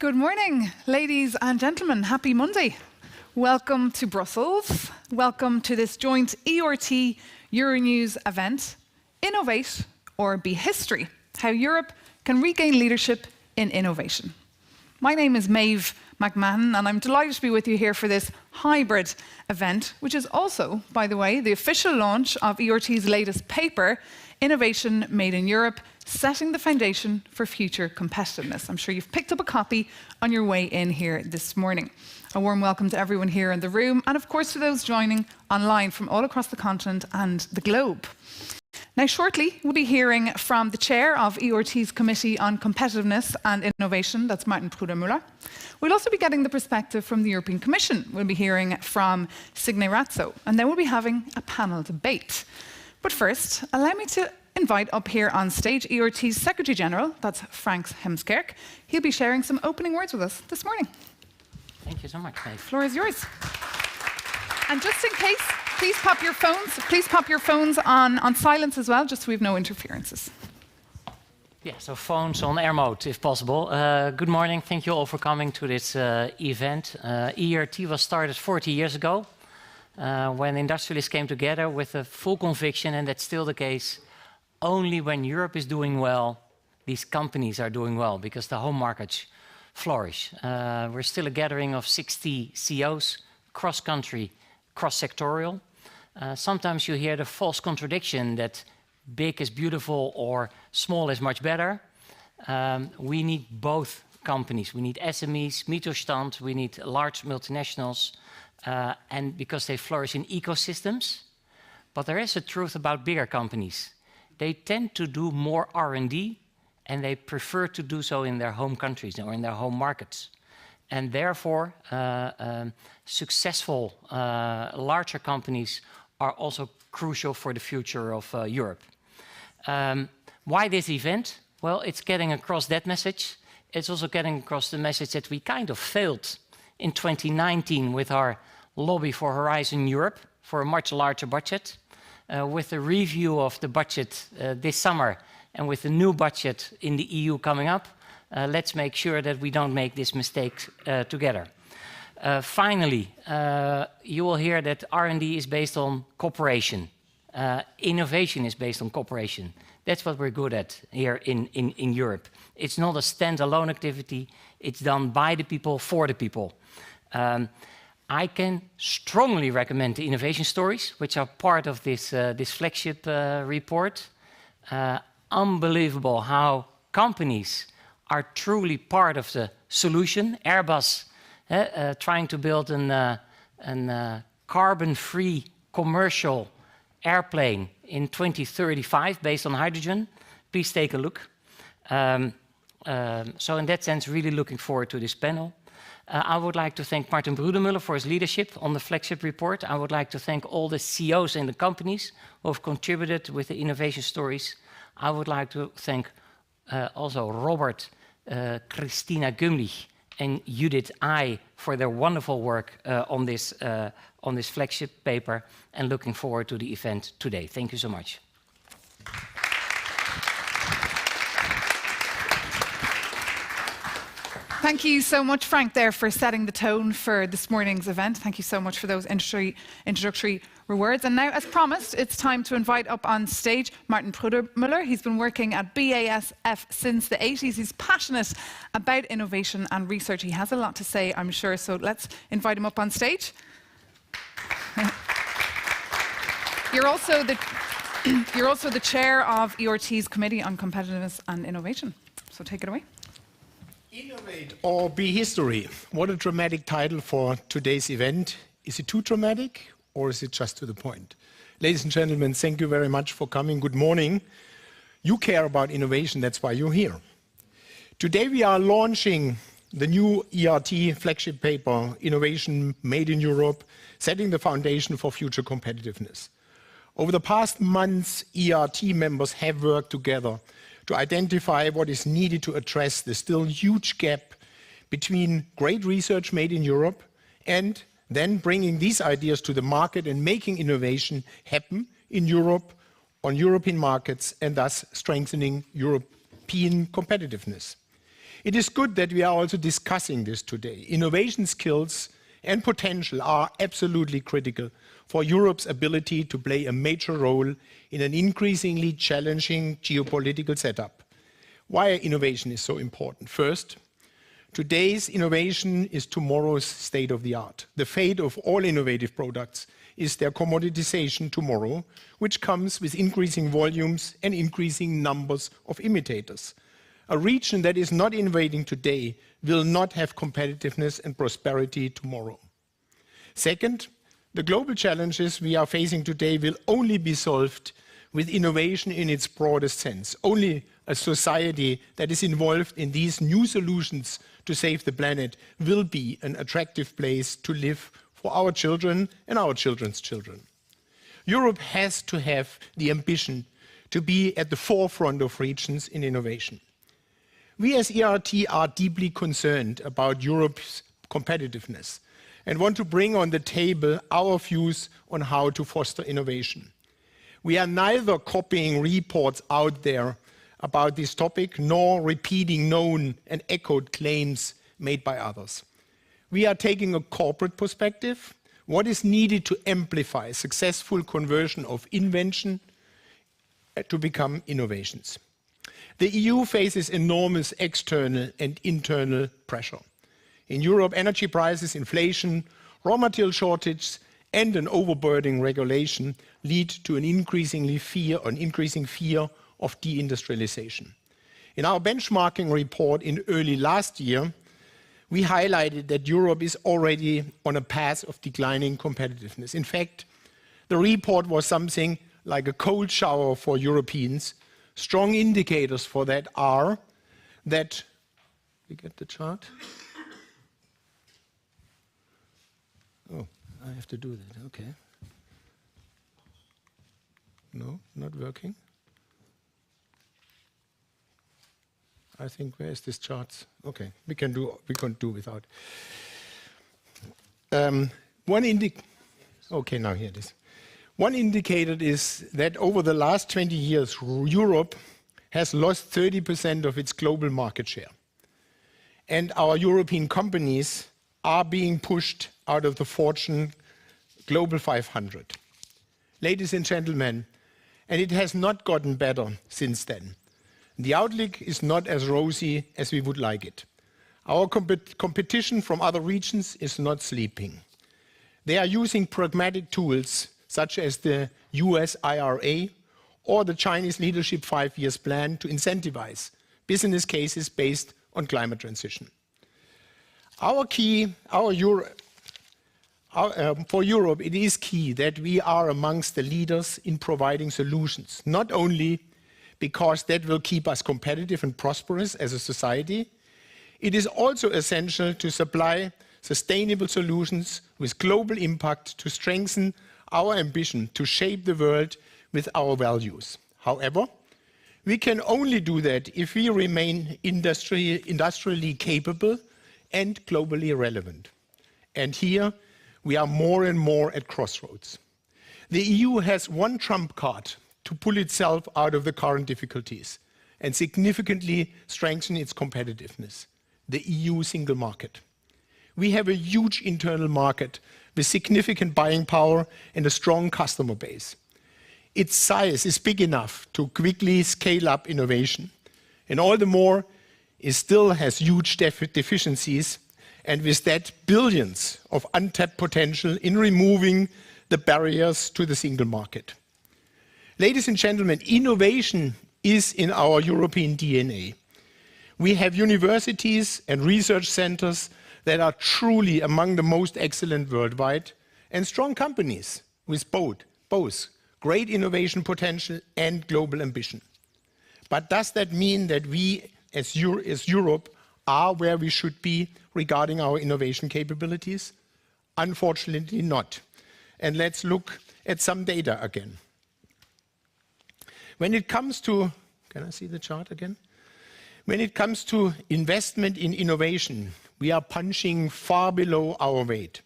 Good morning, ladies and gentlemen. Happy Monday. Welcome to Brussels. Welcome to this joint ERT Euronews event, Innovate or Be History, how Europe can regain leadership in innovation. My name is Maeve McMahon, and I'm delighted to be with you here for this hybrid event, which is also, by the way, the official launch of ERT's latest paper, Innovation Made in Europe, Setting the Foundation for Future Competitiveness. I'm sure you've picked up a copy on your way in here this morning. A warm welcome to everyone here in the room, and of course to those joining online from all across the continent and the globe. Now, shortly, we'll be hearing from the chair of ERT's Committee on Competitiveness and Innovation, that's Martin Brudermüller. We'll also be getting the perspective from the European Commission. We'll be hearing from Signe Ratzo, and then we'll be having a panel debate. But first, allow me to invite up here on stage ERT's Secretary General, that's Frank Heemskerk. He'll be sharing some opening words with us this morning. Thank you so much, Dave. The floor is yours. And just in case, please pop your phones on silence as well, just so we have no interferences. Yeah, so phones on air mode, if possible. Good morning. Thank you all for coming to this event. ERT was started 40 years ago when industrialists came together with a full conviction, and that's still the case. Only when Europe is doing well, these companies are doing well, because the home markets flourish. We're still a gathering of 60 CEOs, cross-country, cross-sectorial. Sometimes you hear the false contradiction that big is beautiful or small is much better. We need both companies. We need SMEs, Mittelstand, we need large multinationals, and because they flourish in ecosystems. But there is a truth about bigger companies. They tend to do more R&D, and they prefer to do so in their home countries or in their home markets. And therefore, successful, larger companies are also crucial for the future of Europe. Why this event? Well, it's getting across that message. It's also getting across the message that we kind of failed in 2019 with our lobby for Horizon Europe for a much larger budget. With the review of the budget this summer and with the new budget in the EU coming up, let's make sure that we don't make this mistake together. Finally, you will hear that R&D is based on cooperation. Innovation is based on cooperation. That's what we're good at here in Europe. It's not a standalone activity. It's done by the people, for the people. I can strongly recommend the innovation stories, which are part of this, this flagship report. Unbelievable how companies are truly part of the solution. Airbus trying to build a carbon-free commercial airplane in 2035 based on hydrogen. Please take a look. So in that sense, really looking forward to this panel. I would like to thank Martin Brudermüller for his leadership on the flagship report. I would like to thank all the CEOs in the companies who have contributed with the innovation stories. I would like to thank also Robert, Christina Gumlich and Judith I for their wonderful work on this flagship paper, and looking forward to the event today. Thank you so much. Thank you so much, Frank, there for setting the tone for this morning's event. Thank you so much for those introductory words. And now, as promised, it's time to invite up on stage Martin Brudermüller. He's been working at BASF since the 80s. He's passionate about innovation and research. He has a lot to say, I'm sure, so let's invite him up on stage. You're also the chair of ERT's Committee on Competitiveness and Innovation. So take it away. Innovate or Be History. What a dramatic title for today's event. Is it too dramatic or is it just to the point? Ladies and gentlemen, thank you very much for coming. Good morning. You care about innovation, that's why you're here. Today we are launching the new ERT flagship paper, Innovation Made in Europe, Setting the Foundation for Future Competitiveness. Over the past months, ERT members have worked together to identify what is needed to address the still huge gap between great research made in Europe and then bringing these ideas to the market and making innovation happen in Europe, on European markets, and thus strengthening European competitiveness. It is good that we are also discussing this today. Innovation skills and potential are absolutely critical for Europe's ability to play a major role in an increasingly challenging geopolitical setup. Why innovation is so important? First, today's innovation is tomorrow's state of the art. The fate of all innovative products is their commoditization tomorrow, which comes with increasing volumes and increasing numbers of imitators. A region that is not innovating today will not have competitiveness and prosperity tomorrow. Second, the global challenges we are facing today will only be solved with innovation in its broadest sense. Only a society that is involved in these new solutions to save the planet will be an attractive place to live for our children and our children's children. Europe has to have the ambition to be at the forefront of regions in innovation. We as ERT are deeply concerned about Europe's competitiveness and want to bring on the table our views on how to foster innovation. We are neither copying reports out there about this topic nor repeating known and echoed claims made by others. We are taking a corporate perspective, what is needed to amplify successful conversion of invention to become innovations. The EU faces enormous external and internal pressure. In Europe, energy prices, inflation, raw material shortages, and an overburdening regulation lead to an increasing fear of deindustrialization. In our benchmarking report in early last year, we highlighted that Europe is already on a path of declining competitiveness. In fact, the report was something like a cold shower for Europeans. Strong indicators for that are that, we get the chart? Oh, I have to do that, okay. No, not working. I think, where is this chart? Okay, we can do without. Okay, now here it is. One indicator is that over the last 20 years, Europe has lost 30% of its global market share. And our European companies are being pushed out of the Fortune Global 500. Ladies and gentlemen, and it has not gotten better since then. The outlook is not as rosy as we would like it. Our competition from other regions is not sleeping. They are using pragmatic tools such as the US IRA or the Chinese Leadership 5-year plan to incentivize business cases based on climate transition. For Europe, it is key that we are amongst the leaders in providing solutions, not only because that will keep us competitive and prosperous as a society, it is also essential to supply sustainable solutions with global impact to strengthen our ambition to shape the world with our values. However, we can only do that if we remain industrially capable and globally relevant. And here, we are more and more at crossroads. The EU has one trump card to pull itself out of the current difficulties and significantly strengthen its competitiveness: the EU single market. We have a huge internal market with significant buying power and a strong customer base. Its size is big enough to quickly scale up innovation, and all the more, it still has huge deficiencies, and with that, billions of untapped potential in removing the barriers to the single market. Ladies and gentlemen, innovation is in our European DNA. We have universities and research centers that are truly among the most excellent worldwide, and strong companies with both great innovation potential and global ambition. But does that mean that we as Europe are where we should be regarding our innovation capabilities? Unfortunately not. And let's look at some data again. When it comes to, can I see the chart again? When it comes to investment in innovation, we are punching far below our weight,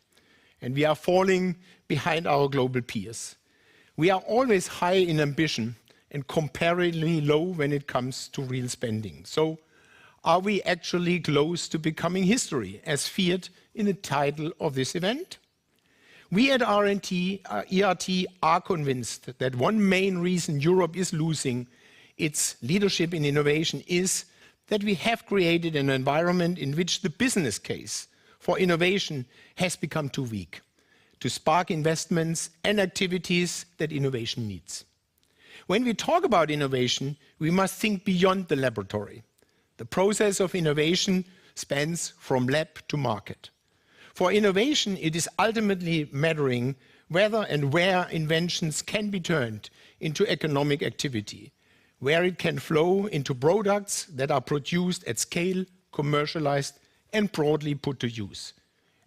and we are falling behind our global peers. We are always high in ambition and comparatively low when it comes to real spending. So Are we actually close to becoming history, as feared in the title of this event? We at ERT are convinced that one main reason Europe is losing its leadership in innovation is that we have created an environment in which the business case for innovation has become too weak to spark investments and activities that innovation needs. When we talk about innovation, we must think beyond the laboratory. The process of innovation spans from lab to market. For innovation, it is ultimately mattering whether and where inventions can be turned into economic activity, where it can flow into products that are produced at scale, commercialized, and broadly put to use.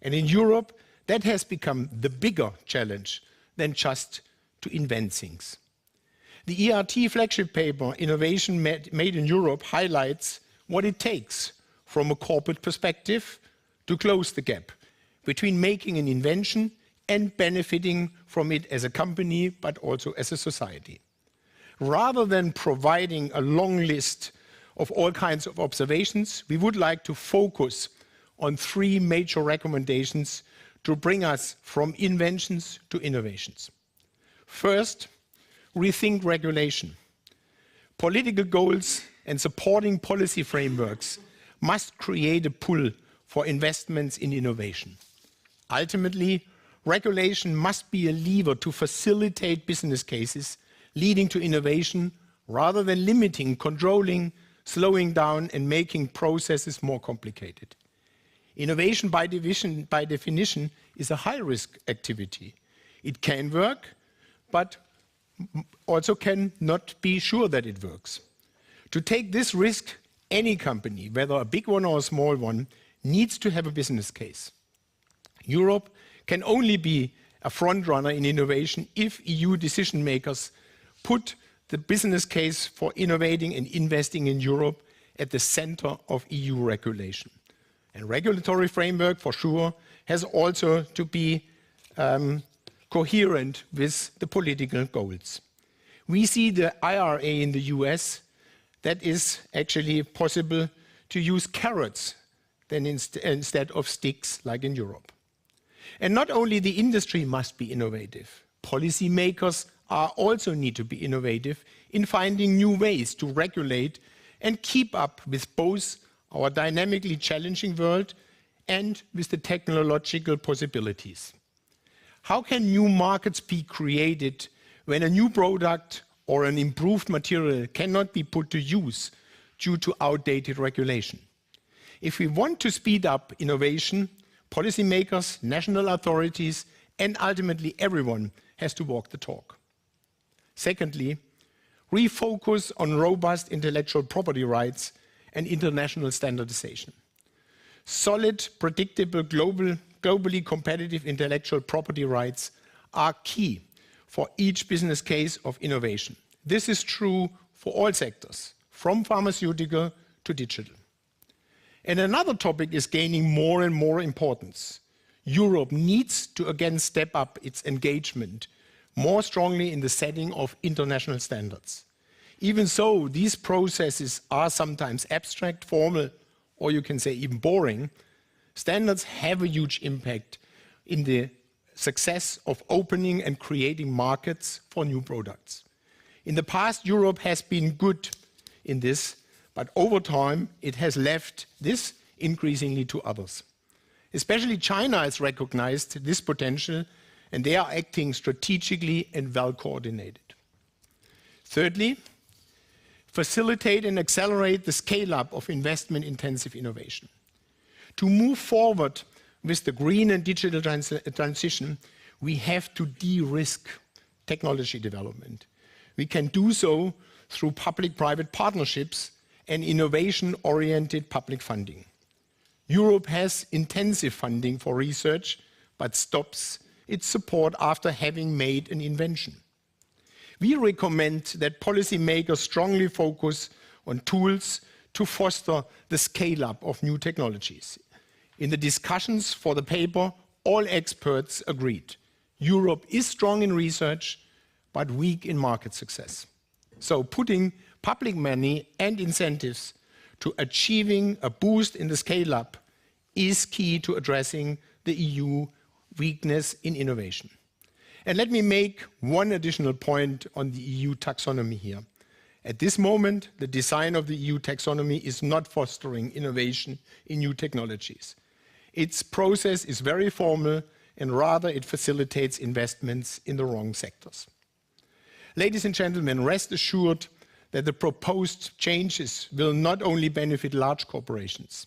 And in Europe, that has become the bigger challenge than just to invent things. The ERT flagship paper, Innovation Made in Europe, highlights what it takes from a corporate perspective to close the gap between making an invention and benefiting from it as a company, but also as a society. Rather than providing a long list of all kinds of observations, we would like to focus on 3 major recommendations to bring us from inventions to innovations. First, rethink regulation. Political goals and supporting policy frameworks must create a pull for investments in innovation. Ultimately, regulation must be a lever to facilitate business cases leading to innovation rather than limiting, controlling, slowing down, and making processes more complicated. Innovation by definition is a high-risk activity. It can work, but also cannot be sure that it works. To take this risk, any company, whether a big one or a small one, needs to have a business case. Europe can only be a frontrunner in innovation if EU decision makers put the business case for innovating and investing in Europe at the center of EU regulation. And regulatory framework, for sure, has also to be coherent with the political goals. We see the IRA in the US that is actually possible to use carrots than instead of sticks like in Europe. And not only the industry must be innovative, policymakers also need to be innovative in finding new ways to regulate and keep up with both our dynamically challenging world and with the technological possibilities. How can new markets be created when a new product or an improved material cannot be put to use due to outdated regulation? If we want to speed up innovation, policymakers, national authorities, and ultimately everyone has to walk the talk. Secondly, refocus on robust intellectual property rights and international standardization. Solid, predictable, globally competitive intellectual property rights are key for each business case of innovation. This is true for all sectors, from pharmaceutical to digital. And another topic is gaining more and more importance. Europe needs to again step up its engagement more strongly in the setting of international standards. Even so, these processes are sometimes abstract, formal, or you can say even boring. Standards have a huge impact in the success of opening and creating markets for new products. In the past, Europe has been good in this, but over time, it has left this increasingly to others. Especially China has recognized this potential, and they are acting strategically and well coordinated. Thirdly, facilitate and accelerate the scale-up of investment-intensive innovation. To move forward with the green and digital transition, we have to de-risk technology development. We can do so through public-private partnerships and innovation-oriented public funding. Europe has intensive funding for research, but stops its support after having made an invention. We recommend that policymakers strongly focus on tools to foster the scale-up of new technologies. In the discussions for the paper, all experts agreed. Europe is strong in research, but weak in market success. So putting public money and incentives to achieving a boost in the scale-up is key to addressing the EU weakness in innovation. And let me make one additional point on the EU taxonomy here. At this moment, the design of the EU taxonomy is not fostering innovation in new technologies. Its process is very formal, and rather it facilitates investments in the wrong sectors. Ladies and gentlemen, rest assured that the proposed changes will not only benefit large corporations,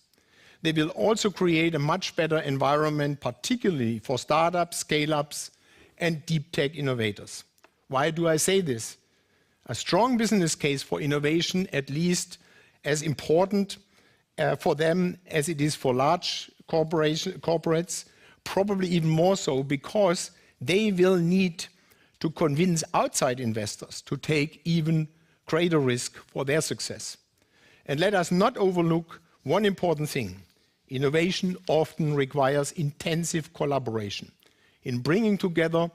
they will also create a much better environment, particularly for startups, scale-ups, and deep tech innovators. Why do I say this? A strong business case for innovation, at least as important for them as it is for large corporates, probably even more so, because they will need to convince outside investors to take even greater risk for their success. And let us not overlook one important thing. Innovation often requires intensive collaboration in bringing together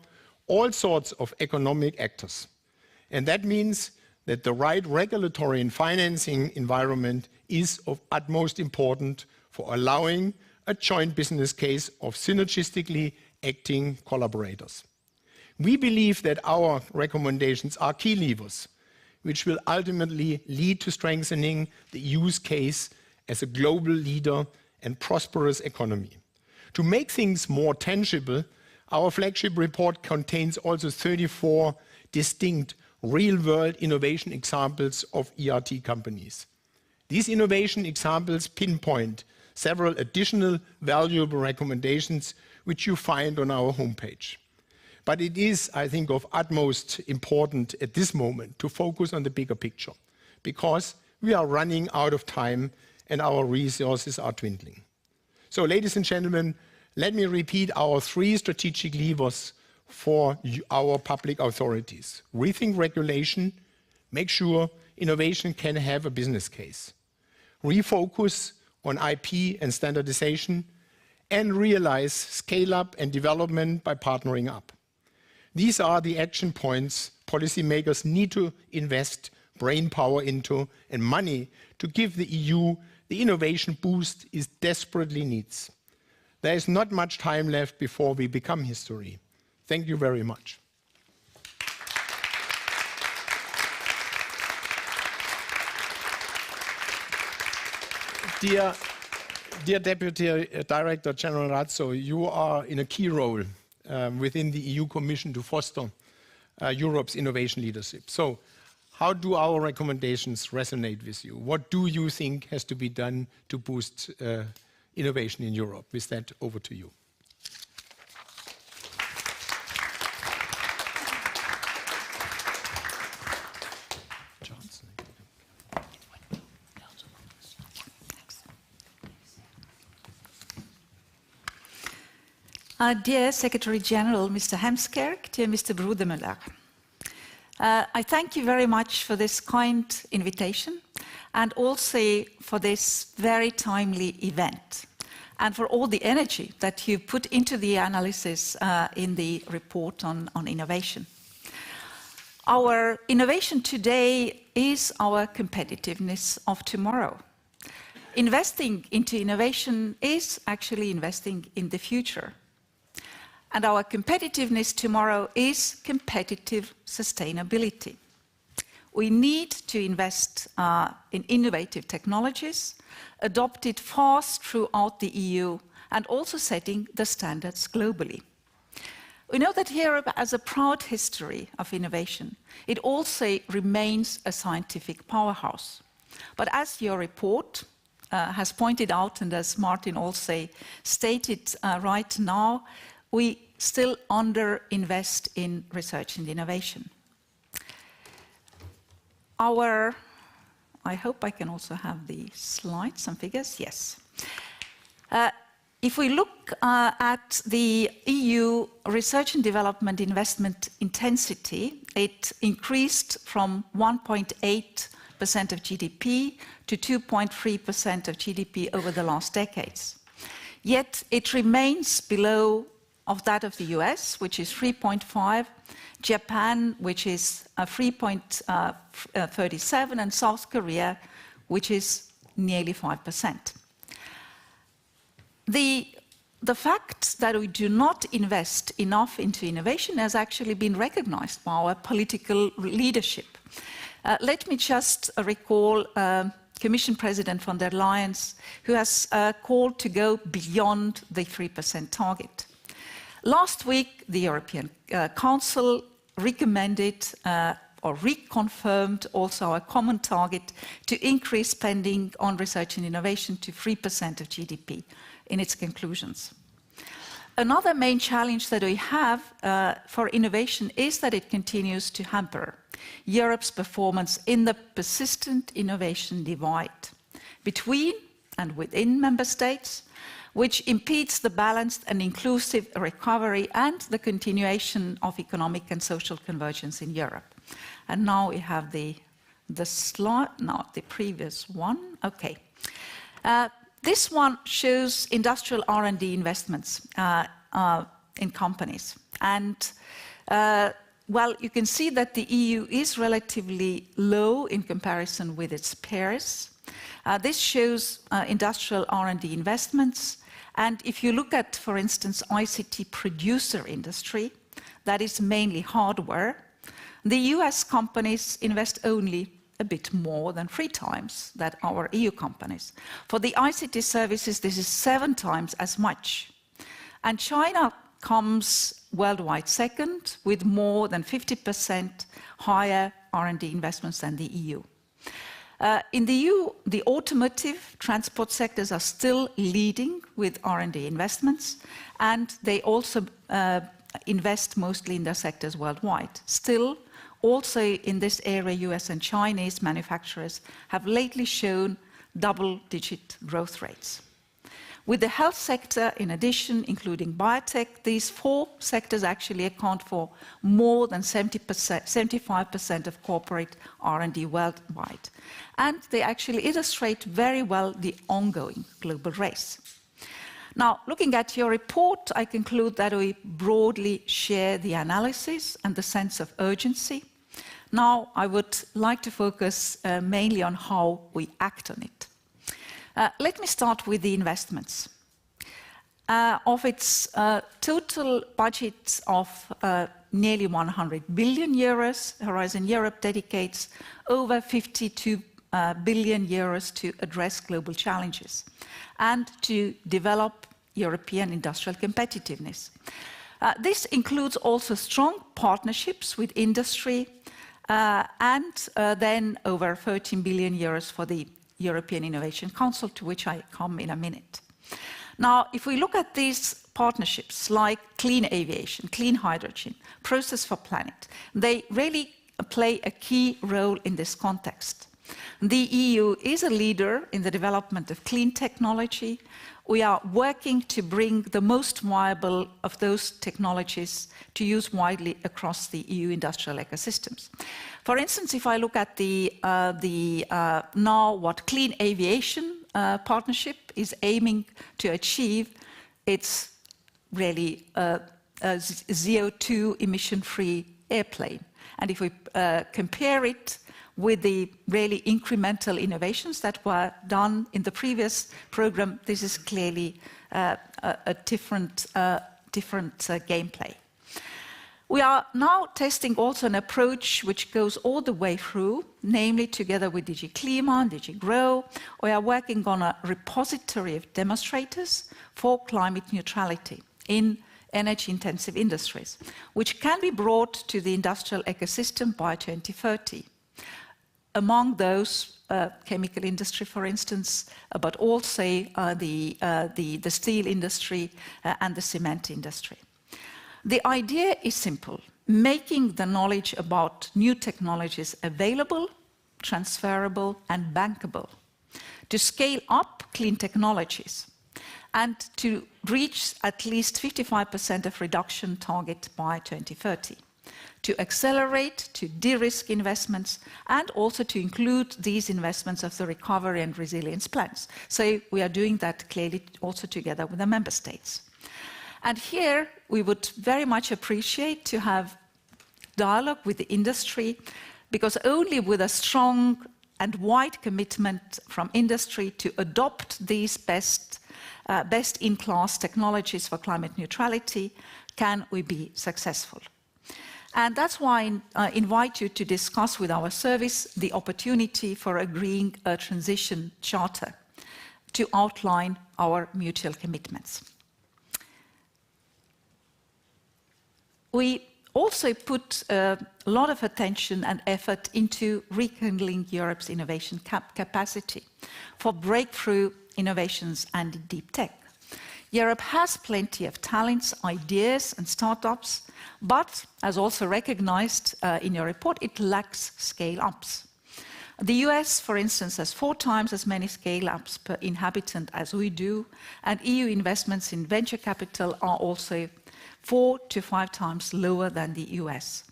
all sorts of economic actors. And that means that the right regulatory and financing environment is of utmost importance for allowing a joint business case of synergistically acting collaborators. We believe that our recommendations are key levers, which will ultimately lead to strengthening the EU's case as a global leader and prosperous economy. To make things more tangible, our flagship report contains also 34 distinct real-world innovation examples of ERT companies. These innovation examples pinpoint several additional valuable recommendations which you find on our homepage. But it is, I think, of utmost importance at this moment to focus on the bigger picture, because we are running out of time and our resources are dwindling. So, ladies and gentlemen, let me repeat our 3 strategic levers for our public authorities. Rethink regulation, make sure innovation can have a business case. Refocus on IP and standardization, and realize scale-up and development by partnering up. These are the action points policymakers need to invest brain power into and money to give the EU the innovation boost it desperately needs. There is not much time left before we become history. Thank you very much. Dear Deputy Director General Razzo, you are in a key role within the EU Commission to foster Europe's innovation leadership. So, how do our recommendations resonate with you? What do you think has to be done to boost innovation in Europe? With that, over to you. Dear Secretary General, Mr. Hemskerk, dear Mr. Brudermüller, I thank you very much for this kind invitation and also for this very timely event and for all the energy that you put into the analysis in the report on innovation. Our innovation today is our competitiveness of tomorrow. Investing into innovation is actually investing in the future. And our competitiveness tomorrow is competitive sustainability. We need to invest in innovative technologies, adopted fast throughout the EU, and also setting the standards globally. We know that Europe has a proud history of innovation. It also remains a scientific powerhouse. But as your report has pointed out, and as Martin also stated right now, we still underinvest in research and innovation. I hope I can also have the slides, some figures, yes. If we look at the EU research and development investment intensity, it increased from 1.8% of GDP to 2.3% of GDP over the last decades. Yet it remains below of that of the US, which is 3.5, Japan, which is 3.37, and South Korea, which is nearly 5%. The fact that we do not invest enough into innovation has actually been recognized by our political leadership. Let me just recall Commission President von der Leyen, who has called to go beyond the 3% target. Last week, the European Council recommended or reconfirmed also our common target to increase spending on research and innovation to 3% of GDP in its conclusions. Another main challenge that we have for innovation is that it continues to hamper Europe's performance in the persistent innovation divide between and within member states, which impedes the balanced and inclusive recovery and the continuation of economic and social convergence in Europe. And now we have the slide, no, the previous one, okay. This one shows industrial R&D investments in companies. And well, you can see that the EU is relatively low in comparison with its peers. This shows industrial R&D investments. And if you look at, for instance, ICT producer industry, that is mainly hardware, the US companies invest only a bit more than 3 times that our EU companies. For the ICT services, this is 7 times as much. And China comes worldwide second with more than 50% higher R&D investments than the EU. In the EU, the automotive transport sectors are still leading with R&D investments, and they also invest mostly in their sectors worldwide. Still, also in this area, US and Chinese manufacturers have lately shown double-digit growth rates. With the health sector, in addition, including biotech, these 4 sectors actually account for more than 75% of corporate R&D worldwide. And they actually illustrate very well the ongoing global race. Now, looking at your report, I conclude that we broadly share the analysis and the sense of urgency. Now, I would like to focus mainly on how we act on it. Let me start with the investments. Of its total budget of nearly 100 billion euros, Horizon Europe dedicates over 52 billion euros to address global challenges and to develop European industrial competitiveness. This includes also strong partnerships with industry and then over 13 billion euros for the European Innovation Council, to which I come in a minute. Now, if we look at these partnerships like clean aviation, clean hydrogen, Process for Planet, they really play a key role in this context. The EU is a leader in the development of clean technology. We are working to bring the most viable of those technologies to use widely across the EU industrial ecosystems. For instance, if I look at now what Clean Aviation Partnership is aiming to achieve, it's really a CO2 emission-free airplane. And if we compare it with the really incremental innovations that were done in the previous program, this is clearly a different gameplay. We are now testing also an approach which goes all the way through, namely together with DG Klima and DG Grow. We are working on a repository of demonstrators for climate neutrality in energy-intensive industries, which can be brought to the industrial ecosystem by 2030. Among those, chemical industry, for instance, but also the steel industry and the cement industry. The idea is simple: making the knowledge about new technologies available, transferable, and bankable, to scale up clean technologies, and to reach at least 55% of reduction target by 2030. To accelerate, to de-risk investments, and also to include these investments of the recovery and resilience plans. So we are doing that clearly also together with the member states. And here we would very much appreciate to have dialogue with the industry, because only with a strong and wide commitment from industry to adopt these best-in-class technologies for climate neutrality, can we be successful. And that's why I invite you to discuss with our service the opportunity for agreeing a transition charter to outline our mutual commitments. We also put a lot of attention and effort into rekindling Europe's innovation capacity for breakthrough innovations and deep tech. Europe has plenty of talents, ideas and startups, but as also recognized in your report, it lacks scale-ups. The US, for instance, has 4 times as many scale-ups per inhabitant as we do, and EU investments in venture capital are also 4 to 5 times lower than the US.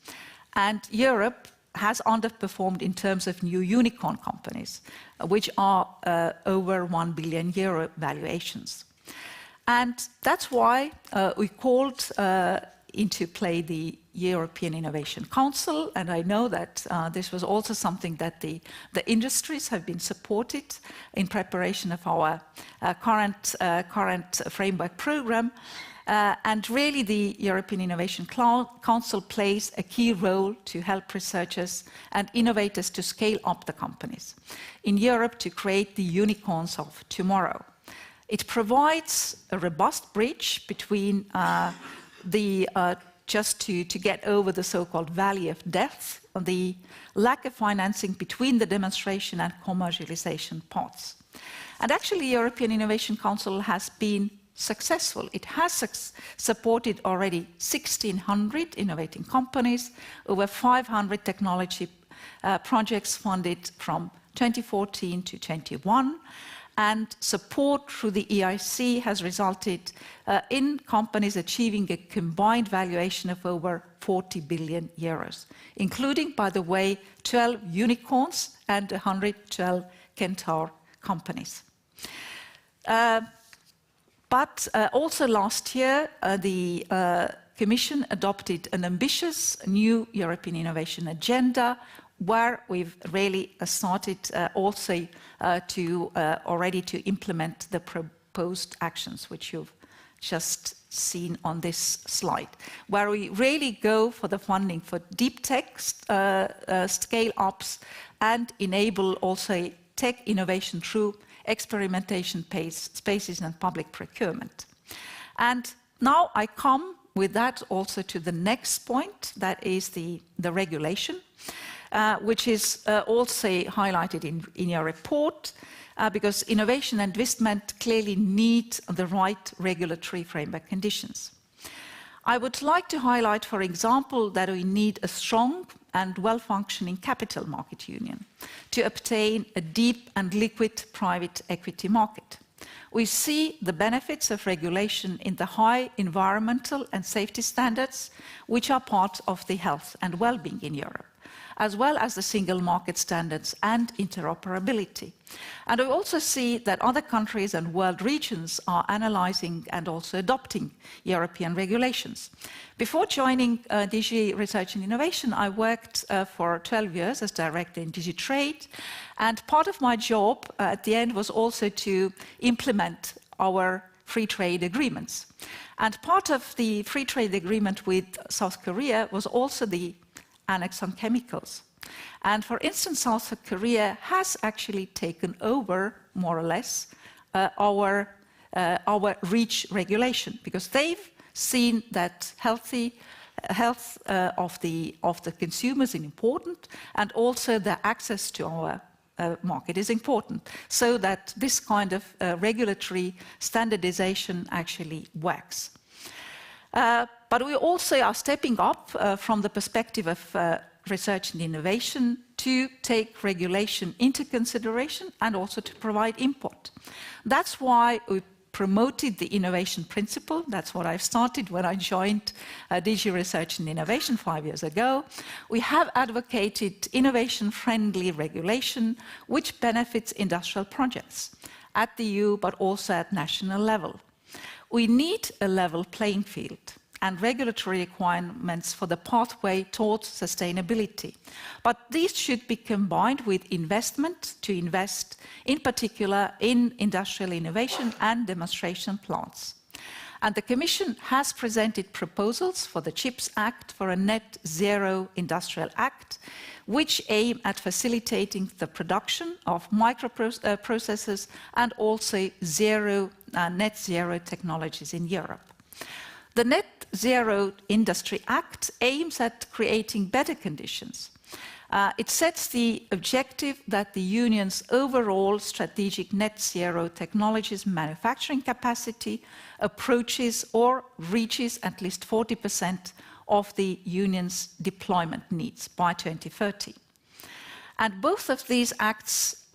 And Europe has underperformed in terms of new unicorn companies, which are over €1 billion valuations. And that's why we called into play the European Innovation Council, and I know that this was also something that the industries have been supported in preparation of our current framework program. And really the European Innovation Council plays a key role to help researchers and innovators to scale up the companies in Europe to create the unicorns of tomorrow. It provides a robust bridge between just to get over the so-called valley of death, the lack of financing between the demonstration and commercialization paths. And actually, the European Innovation Council has been successful. It has supported already 1,600 innovating companies, over 500 technology projects funded from 2014 to 2021, and support through the EIC has resulted in companies achieving a combined valuation of over 40 billion euros, including, by the way, 12 unicorns and 112 Centaur companies. But also last year, the Commission adopted an ambitious new European innovation agenda, where we've really started also already to implement the proposed actions, which you've just seen on this slide, where we really go for the funding for deep tech scale-ups and enable also tech innovation through experimentation spaces and public procurement. And now I come with that also to the next point, that is the regulation, which is also highlighted in your report, because innovation and investment clearly need the right regulatory framework conditions. I would like to highlight, for example, that we need a strong and well-functioning capital market union to obtain a deep and liquid private equity market. We see the benefits of regulation in the high environmental and safety standards, which are part of the health and well-being in Europe, as well as the single market standards and interoperability. And we also see that other countries and world regions are analyzing and also adopting European regulations. Before joining DG Research and Innovation, I worked for 12 years as director in DG Trade, and part of my job at the end was also to implement our free trade agreements. And part of the free trade agreement with South Korea was also the annex on chemicals. And for instance, South Korea has actually taken over, more or less, our REACH regulation, because they've seen that health of the consumers is important, and also the access to our market is important, so that this kind of regulatory standardization actually works. But we also are stepping up from the perspective of research and innovation to take regulation into consideration and also to provide input. That's why we promoted the innovation principle. That's what I started when I joined DG Research and Innovation 5 years ago. We have advocated innovation-friendly regulation, which benefits industrial projects at the EU, but also at national level. We need a level playing field. and regulatory requirements for the pathway towards sustainability. But these should be combined with investment to invest, in particular, in industrial innovation and demonstration plants. And the Commission has presented proposals for the CHIPS Act, for a net zero industrial act, which aim at facilitating the production of microprocessors and also net zero technologies in Europe. The Net Zero Industry Act aims at creating better conditions. It sets the objective that the Union's overall strategic net zero technologies manufacturing capacity approaches or reaches at least 40% of the Union's deployment needs by 2030. And both of these acts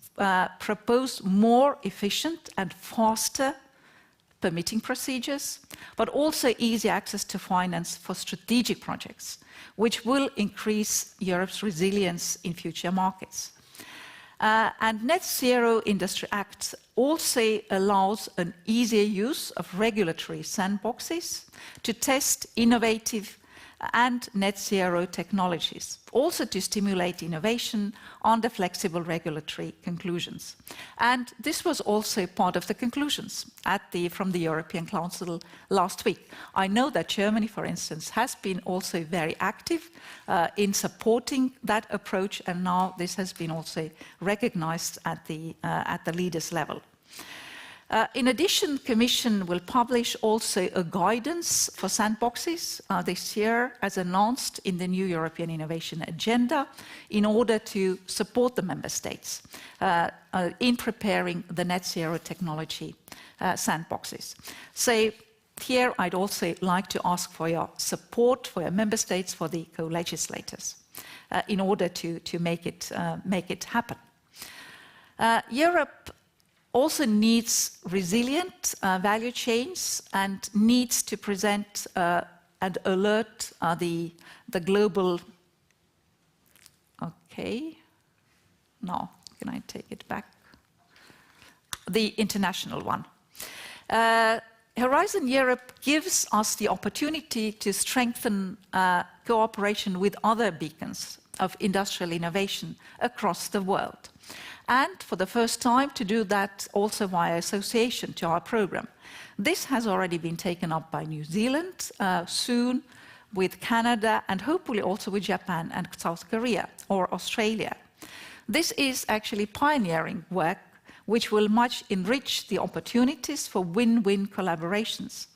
propose more efficient and faster permitting procedures, but also easy access to finance for strategic projects, which will increase Europe's resilience in future markets. And Net Zero Industry Act also allows an easier use of regulatory sandboxes to test innovative and net zero technologies, also to stimulate innovation under flexible regulatory conclusions. And this was also part of the conclusions from the European Council last week. I know that Germany, for instance, has been also very active in supporting that approach, and now this has been also recognized at the leaders' level. In addition, the Commission will publish also a guidance for sandboxes this year, as announced in the new European Innovation Agenda, in order to support the Member States in preparing the net zero technology sandboxes. So here I'd also like to ask for your support, for your Member States, for the co-legislators, in order to make it happen. Europe also needs resilient value chains and needs to present and alert the global. Okay, no, can I take it back? The international one. Horizon Europe gives us the opportunity to strengthen cooperation with other beacons of industrial innovation across the world. And for the first time to do that also via association to our program. This has already been taken up by New Zealand, soon with Canada, and hopefully also with Japan and South Korea or Australia. This is actually pioneering work which will much enrich the opportunities for win-win collaborations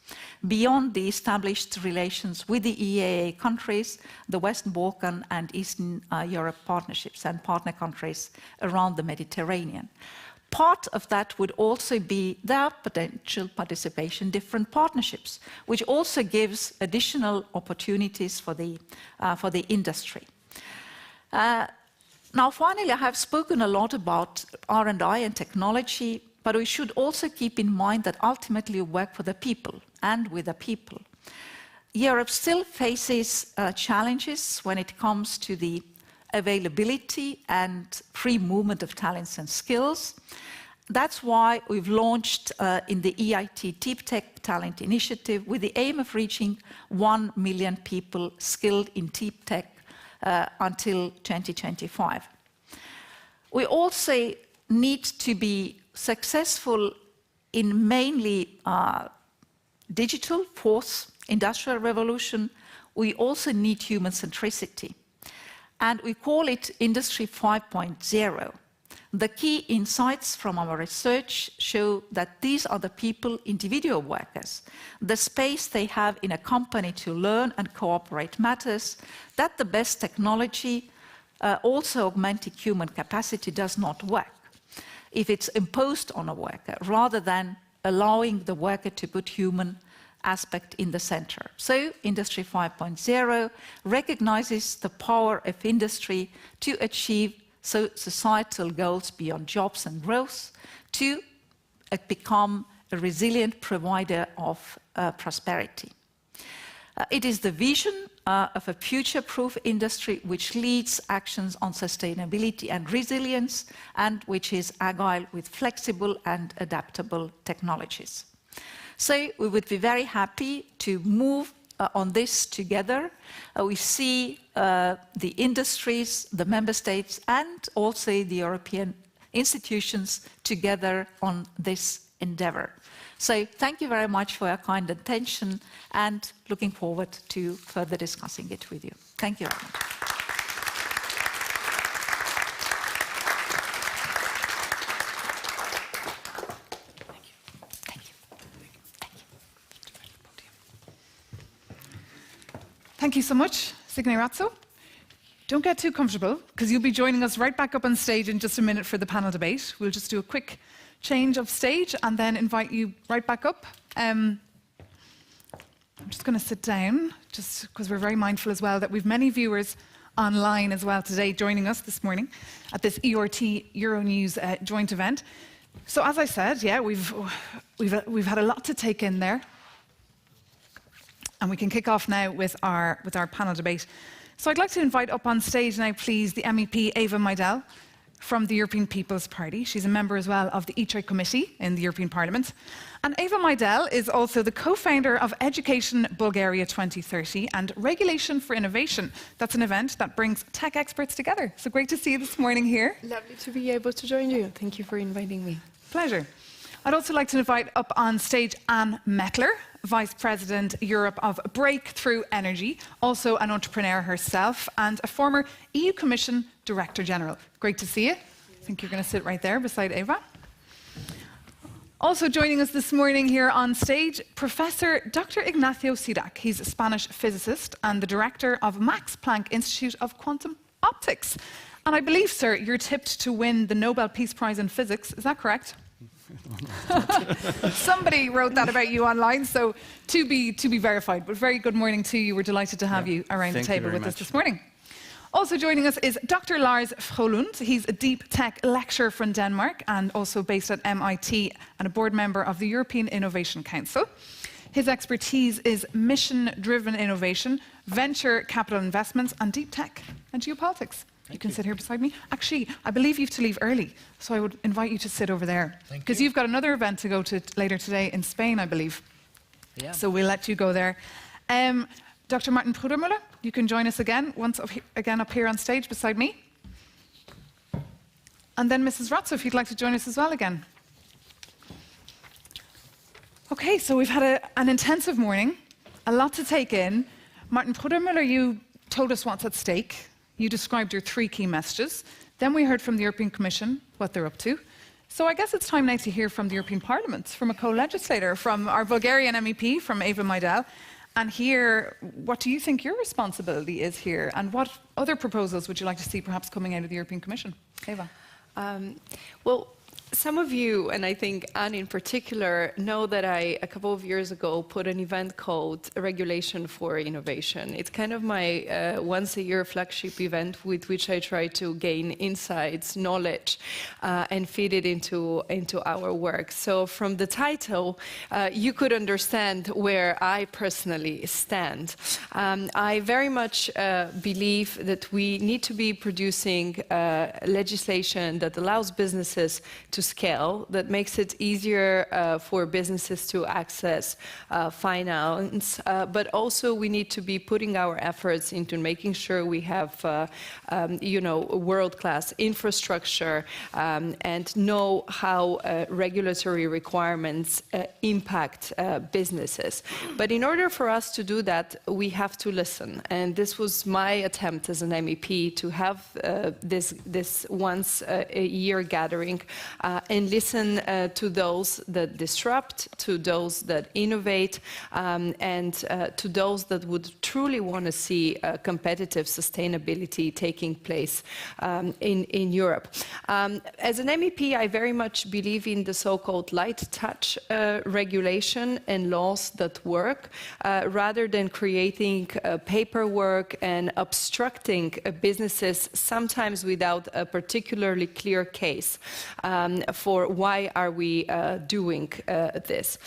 beyond the established relations with the EEA countries, the Western Balkan and Eastern Europe partnerships and partner countries around the Mediterranean. Part of that would also be their potential participation in different partnerships, which also gives additional opportunities for the industry. Now, finally, I have spoken a lot about R&I and technology, but we should also keep in mind that ultimately we work for the people and with the people. Europe still faces challenges when it comes to the availability and free movement of talents and skills. That's why we've launched in the EIT Deep Tech Talent Initiative with the aim of reaching 1 million people skilled in deep tech until 2025. We also need to be successful in mainly digital fourth industrial revolution. We also need human centricity. And we call it Industry 5.0. The key insights from our research show that these are the people, individual workers, the space they have in a company to learn and cooperate matters, that the best technology, also augmenting human capacity, does not work if it's imposed on a worker, rather than allowing the worker to put human aspect in the center. So Industry 5.0 recognizes the power of industry to achieve societal goals beyond jobs and growth, to become a resilient provider of prosperity. It is the vision of a future-proof industry which leads actions on sustainability and resilience, and which is agile with flexible and adaptable technologies. So we would be very happy to move on this together. We see the industries, the member states, and also the European institutions together on this endeavor. So thank you very much for your kind attention, and looking forward to further discussing it with you. Thank you very much. Thank you so much, Signe Razzo. Don't get too comfortable, because you'll be joining us right back up on stage in just a minute for the panel debate. We'll just do a quick change of stage and then invite you right back up. I'm just going to sit down, just because we're very mindful as well that we've many viewers online as well today joining us this morning at this ERT Euronews joint event. So as I said, yeah, we've had a lot to take in there. And we can kick off now with our panel debate. So I'd like to invite up on stage now, please, the MEP Eva Majdal from the European People's Party. She's a member as well of the e-trade committee in the European Parliament. And Eva Majdal is also the co-founder of Education Bulgaria 2030 and Regulation for Innovation. That's an event that brings tech experts together. So great to see you this morning here. Lovely to be able to join you. Thank you for inviting me. Pleasure. I'd also like to invite up on stage Anne Mettler, Vice President Europe of Breakthrough Energy, also an entrepreneur herself and a former EU Commission Director General. Great to see you. I think you're going to sit right there beside Eva. Also joining us this morning here on stage, Professor Dr. Ignacio Cirac. He's a Spanish physicist and the director of Max Planck Institute of Quantum Optics. And I believe, sir, you're tipped to win the Nobel Peace Prize in Physics. Is that correct? Somebody wrote that about you online, so to be verified. But very good morning to you. We're delighted to have you around the table with us this morning. Also joining us is Dr. Lars Frolund. He's a deep tech lecturer from Denmark and also based at MIT and a board member of the European Innovation Council. His expertise is mission-driven innovation, venture capital investments, and deep tech and geopolitics. You can sit here beside me. Actually, I believe you have to leave early, so I would invite you to sit over there. Because you've got another event to go to later today in Spain, I believe. Yeah. So we'll let you go there. Dr. Martin Brudermüller, you can join us again, up here on stage beside me. And then Mrs. Razzo, if you'd like to join us as well again. Okay, so we've had an intensive morning, a lot to take in. Martin Brudermüller, you told us what's at stake. You described your three key messages. Then we heard from the European Commission what they're up to. So I guess it's time now to hear from the European Parliament, from a co-legislator, from our Bulgarian MEP, from Eva Majdal, and hear what do you think your responsibility is here, and what other proposals would you like to see perhaps coming out of the European Commission? Eva. Well, some of you, and I think Anne in particular, know that I, a couple of years ago, put an event called Regulation for Innovation. It's kind of my once-a-year flagship event with which I try to gain insights, knowledge, and feed it into our work. So from the title, you could understand where I personally stand. I very much believe that we need to be producing legislation that allows businesses to scale, that makes it easier for businesses to access finance, but also we need to be putting our efforts into making sure we have, world-class infrastructure and know how regulatory requirements impact businesses. But in order for us to do that, we have to listen. And this was my attempt as an MEP to have this once-a-year gathering and listen to those that disrupt, to those that innovate, and to those that would truly want to see competitive sustainability taking place in Europe. As an MEP, I very much believe in the so-called light touch regulation and laws that work, rather than creating paperwork and obstructing businesses, sometimes without a particularly clear case for why are we doing this.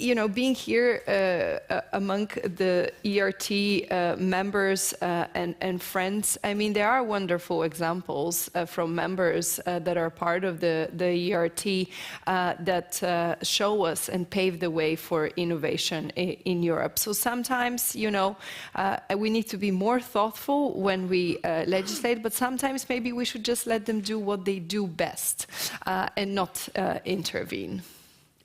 you know, being here among the ERT members and friends, I mean, there are wonderful examples from members that are part of the ERT that show us and pave the way for innovation in Europe. So sometimes, you know, we need to be more thoughtful when we legislate, but sometimes maybe we should just let them do what they do best and not intervene.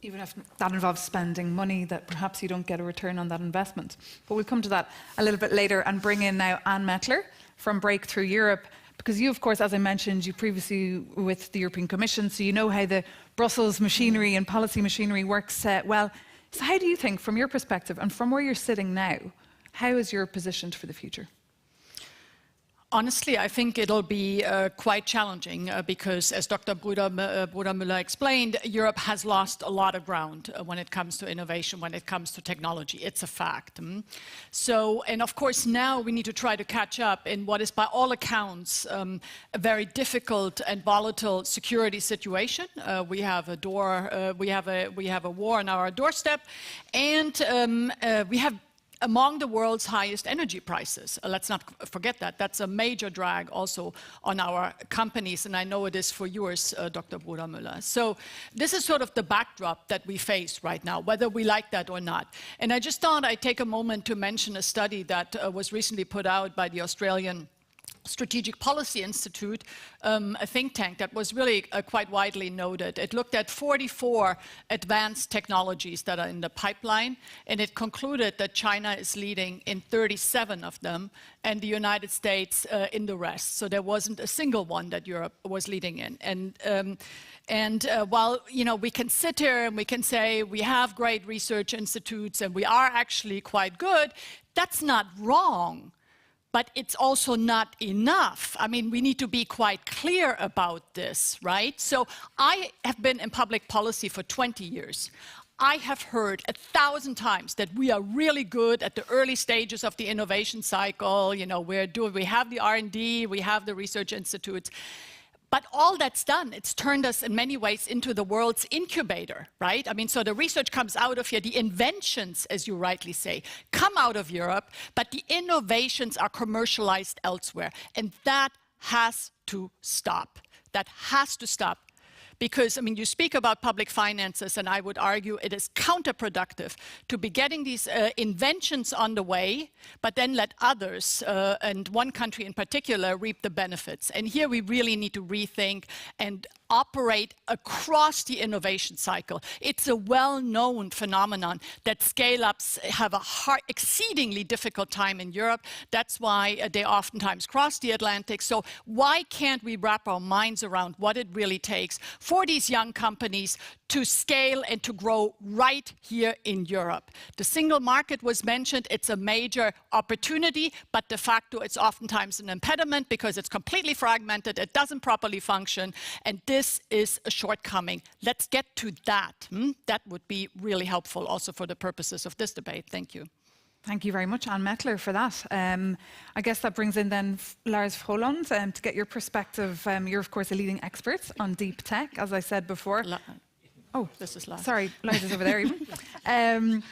Even if that involves spending money that perhaps you don't get a return on that investment. But we'll come to that a little bit later and bring in now Anne Mettler from Breakthrough Europe, because you, of course, as I mentioned, you previously with the European Commission, so you know how the Brussels machinery and policy machinery works well. So how do you think, from your perspective and from where you're sitting now, how is Europe positioned for the future? Honestly, I think it'll be quite challenging because, as Dr. Bruder-Müller explained, Europe has lost a lot of ground when it comes to innovation, when it comes to technology. It's a fact. So, and of course, now we need to try to catch up in what is, by all accounts, a very difficult and volatile security situation. We have a war on our doorstep, and we have among the world's highest energy prices. Let's not forget that. That's a major drag also on our companies, and I know it is for yours, Dr. Bruder-Müller. So this is sort of the backdrop that we face right now, whether we like that or not. And I just thought I'd take a moment to mention a study that was recently put out by the Australian Strategic Policy Institute, a think tank that was really quite widely noted. It looked at 44 advanced technologies that are in the pipeline, and it concluded that China is leading in 37 of them, and the United States in the rest. So there wasn't a single one that Europe was leading in. And while, you know, we can sit here and we can say we have great research institutes and we are actually quite good, that's not wrong. But it's also not enough. I mean, we need to be quite clear about this, right? So I have been in public policy for 20 years. I have heard 1,000 times that we are really good at the early stages of the innovation cycle. You know, we have the R&D, we have the research institutes. But all that's done, it's turned us in many ways into the world's incubator, right? I mean, so the research comes out of here, the inventions, as you rightly say, come out of Europe, but the innovations are commercialized elsewhere. And that has to stop. That has to stop. Because, I mean, you speak about public finances, and I would argue it is counterproductive to be getting these inventions on the way, but then let others, and one country in particular, reap the benefits. And here we really need to rethink and operate across the innovation cycle. It's a well-known phenomenon that scale-ups have a exceedingly difficult time in Europe. That's why they oftentimes cross the Atlantic. So why can't we wrap our minds around what it really takes for these young companies to scale and to grow right here in Europe? The single market was mentioned. It's a major opportunity, but de facto it's oftentimes an impediment because it's completely fragmented, it doesn't properly function, and this is a shortcoming. Let's get to that. That would be really helpful also for the purposes of this debate. Thank you. Thank you very much, Anne Mettler, for that. I guess that brings in then Lars Froland to get your perspective. You're, of course, a leading expert on deep tech, as I said before. Oh, this is Lars. Sorry, Lars is over there even.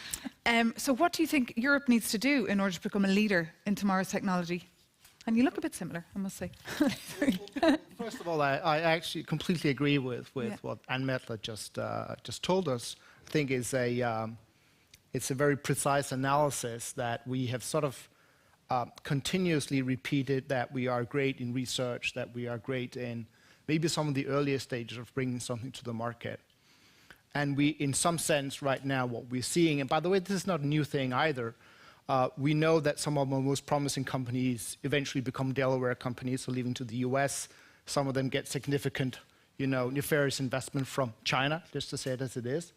So what do you think Europe needs to do in order to become a leader in tomorrow's technology? And you look a bit similar, I must say. First of all, I actually completely agree with what Anne Mettler just told us. I think it's a very precise analysis that we have sort of continuously repeated, that we are great in research, that we are great in maybe some of the earlier stages of bringing something to the market. And we, in some sense, right now, what we're seeing, and by the way, this is not a new thing either, we know that some of our most promising companies eventually become Delaware companies, so leaving to the US. Some of them get significant, you know, nefarious investment from China, just to say it as it is.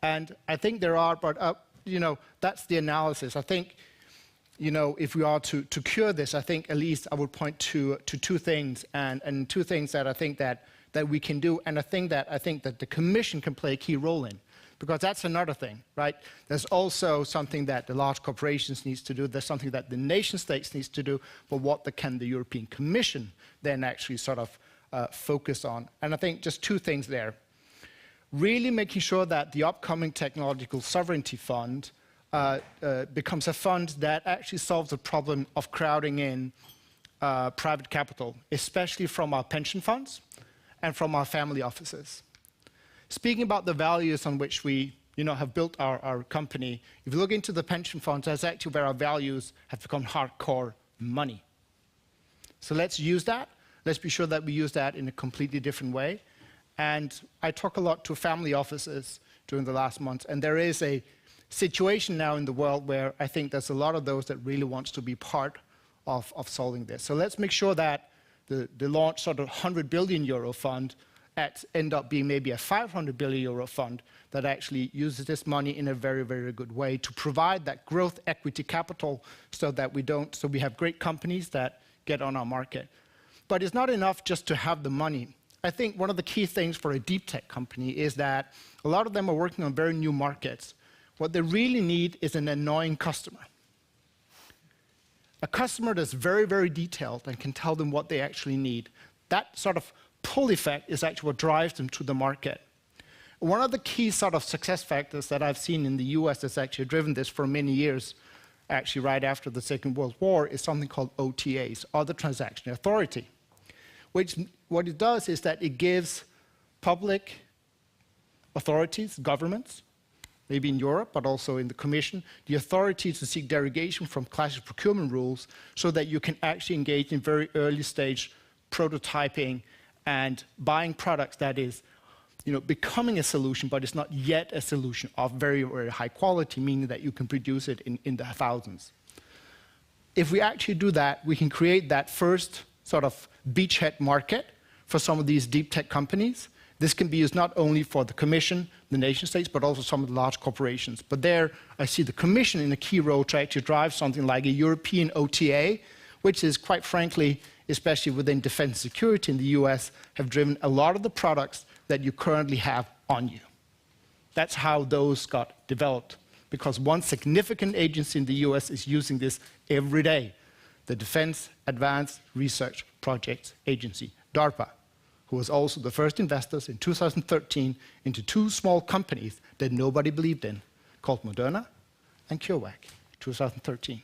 And I think there are, but, you know, that's the analysis. I think, you know, if we are to cure this, I think at least I would point to two things, and two things that I think that we can do, and I think that the Commission can play a key role in. Because that's another thing, right? There's also something that the large corporations needs to do. There's something that the nation states needs to do. But what can the European Commission then actually sort of focus on? And I think just two things there. really making sure that the upcoming Technological Sovereignty Fund becomes a fund that actually solves the problem of crowding in private capital, especially from our pension funds and from our family offices. Speaking about the values on which we have built our company, if you look into the pension funds, that's actually where our values have become hardcore money. So let's use that. Let's be sure that we use that in a completely different way. And I talk a lot to family offices during the last months, and there is a situation now in the world where I think there's a lot of those that really wants to be part of solving this. So let's make sure that the launch sort of 100 billion euro fund end up being maybe a 500 billion euro fund that actually uses this money in a very, very good way to provide that growth equity capital so that we have great companies that get on our market. But it's not enough just to have the money. I think one of the key things for a deep tech company is that a lot of them are working on very new markets. What they really need is an annoying customer. A customer that's very, very detailed and can tell them what they actually need. That sort of pull effect is actually what drives them to the market. One of the key sort of success factors that I've seen in the US that's actually driven this for many years, actually right after the Second World War, is something called OTAs, Other Transaction Authority. Which, what it does is that it gives public authorities, governments, maybe in Europe, but also in the Commission, the authority to seek derogation from classic procurement rules so that you can actually engage in very early stage prototyping and buying products that is becoming a solution, but it's not yet a solution of very, very high quality, meaning that you can produce it in the thousands. If we actually do that, we can create that first sort of beachhead market for some of these deep tech companies. This can be used not only for the Commission, the nation states, but also some of the large corporations. But there, I see the Commission in a key role to actually drive something like a European OTA, which is, quite frankly, especially within defense and security in the US, have driven a lot of the products that you currently have on you. That's how those got developed, because one significant agency in the US is using this every day, the Defense Advanced Research Projects Agency, DARPA, who was also the first investors in 2013 into two small companies that nobody believed in, called Moderna and CureVac, 2013.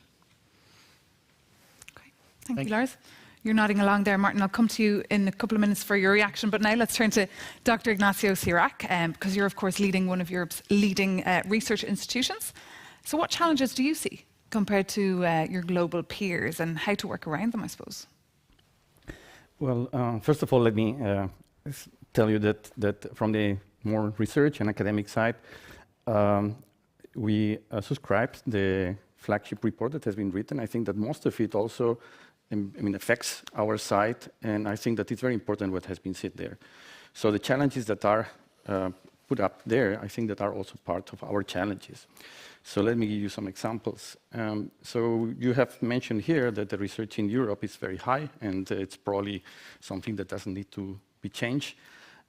Okay. Thank you, Lars. You're nodding along there, Martin. I'll come to you in a couple of minutes for your reaction, but now let's turn to Dr. Ignacio Cirac, because you're, of course, leading one of Europe's leading research institutions. So what challenges do you see compared to your global peers, and how to work around them, I suppose? Well, first of all, let me tell you that from the more research and academic side, we subscribed the flagship report that has been written. I think that most of it also affects our side, and I think that it's very important what has been said there. So the challenges that are put up there, I think that are also part of our challenges. So let me give you some examples. So you have mentioned here that the research in Europe is very high, and it's probably something that doesn't need to be changed.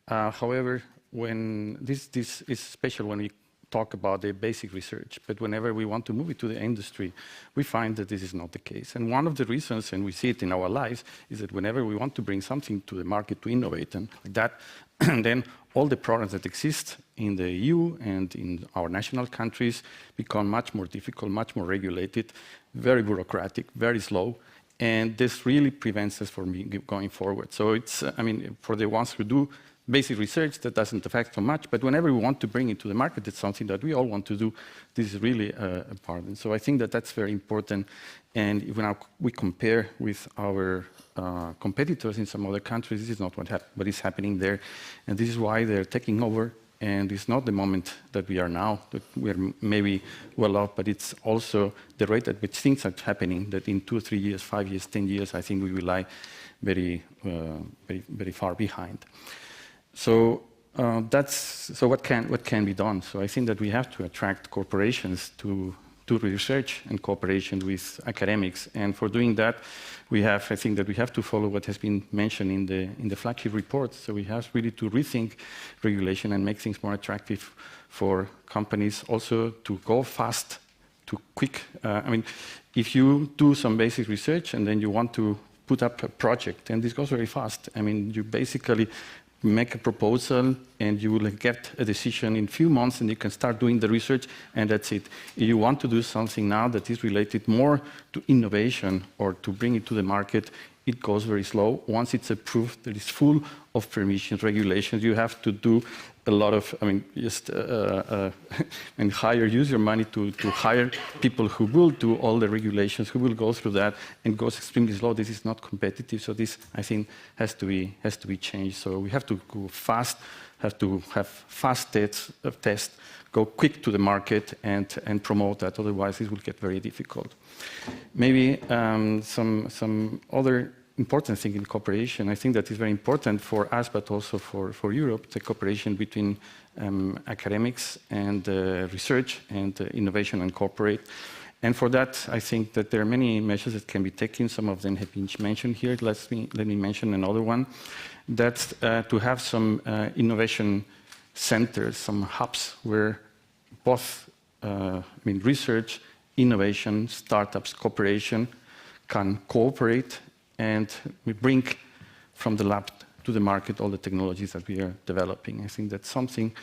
However, when this is special when we talk about the basic research, but whenever we want to move it to the industry, we find that this is not the case. And one of the reasons, and we see it in our lives, is that whenever we want to bring something to the market to innovate and like that, then all the programs that exist in the EU and in our national countries become much more difficult, much more regulated, very bureaucratic, very slow, and this really prevents us from going forward. So it's, for the ones who do basic research, that doesn't affect so much, but whenever we want to bring it to the market, it's something that we all want to do. This is really a part. And so I think that that's very important. And when we compare with our competitors in some other countries, this is not what is happening there. And this is why they're taking over. And it's not the moment that we are now, that we're maybe well off, but it's also the rate at which things are happening, that in 2 or 3 years, 5 years, 10 years, I think we will lie very, very far behind. So what can be done? So I think that we have to attract corporations to research and cooperation with academics, and for doing that, I think that we have to follow what has been mentioned in the flagship report. So we have really to rethink regulation and make things more attractive for companies, also to go fast, to quick. If you do some basic research and then you want to put up a project, and this goes very fast. You basically make a proposal and you will get a decision in a few months and you can start doing the research and that's it. If you want to do something now that is related more to innovation or to bring it to the market, it goes very slow. Once it's approved, that is full of permissions, regulations. You have to do a lot of, and use your money to hire people who will do all the regulations, who will go through that, and goes extremely slow. This is not competitive. So this, I think, has to be changed. So we have to go fast, have to have fast tests, go quick to the market and promote that. Otherwise, it will get very difficult. Maybe some other important thing in cooperation, I think that is very important for us, but also for Europe, the cooperation between academics and research and innovation and corporate. And for that, I think that there are many measures that can be taken. Some of them have been mentioned here. Let me mention another one. That's to have some innovation centers, some hubs where both research, innovation, startups, cooperation can cooperate and we bring from the lab to the market all the technologies that we are developing. I think that's something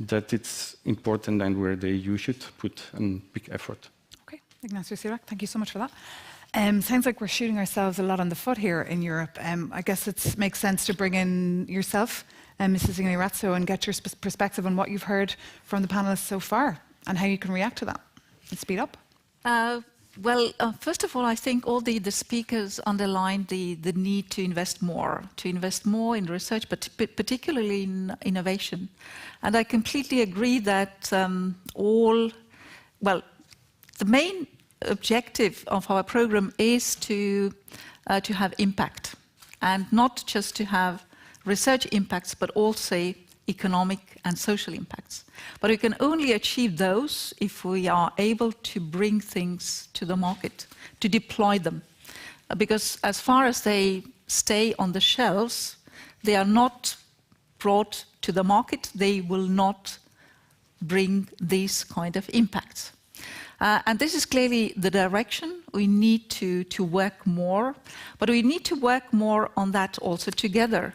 that it's important and where the EU should put a big effort. Okay, Ignacio Sirac, thank you so much for that. Sounds like we're shooting ourselves a lot on the foot here in Europe. I guess it makes sense to bring in yourself, Mrs. Ignacio, and get your perspective on what you've heard from the panelists so far and how you can react to that and speed up. First of all, I think all the speakers underlined the need to invest more in research, but particularly in innovation. And I completely agree that the main objective of our program is to have impact, and not just to have research impacts, but also economic and social impacts. But we can only achieve those if we are able to bring things to the market, to deploy them. Because as far as they stay on the shelves, they are not brought to the market, they will not bring these kind of impacts. And this is clearly the direction. We need to work more, but we need to work more on that also together.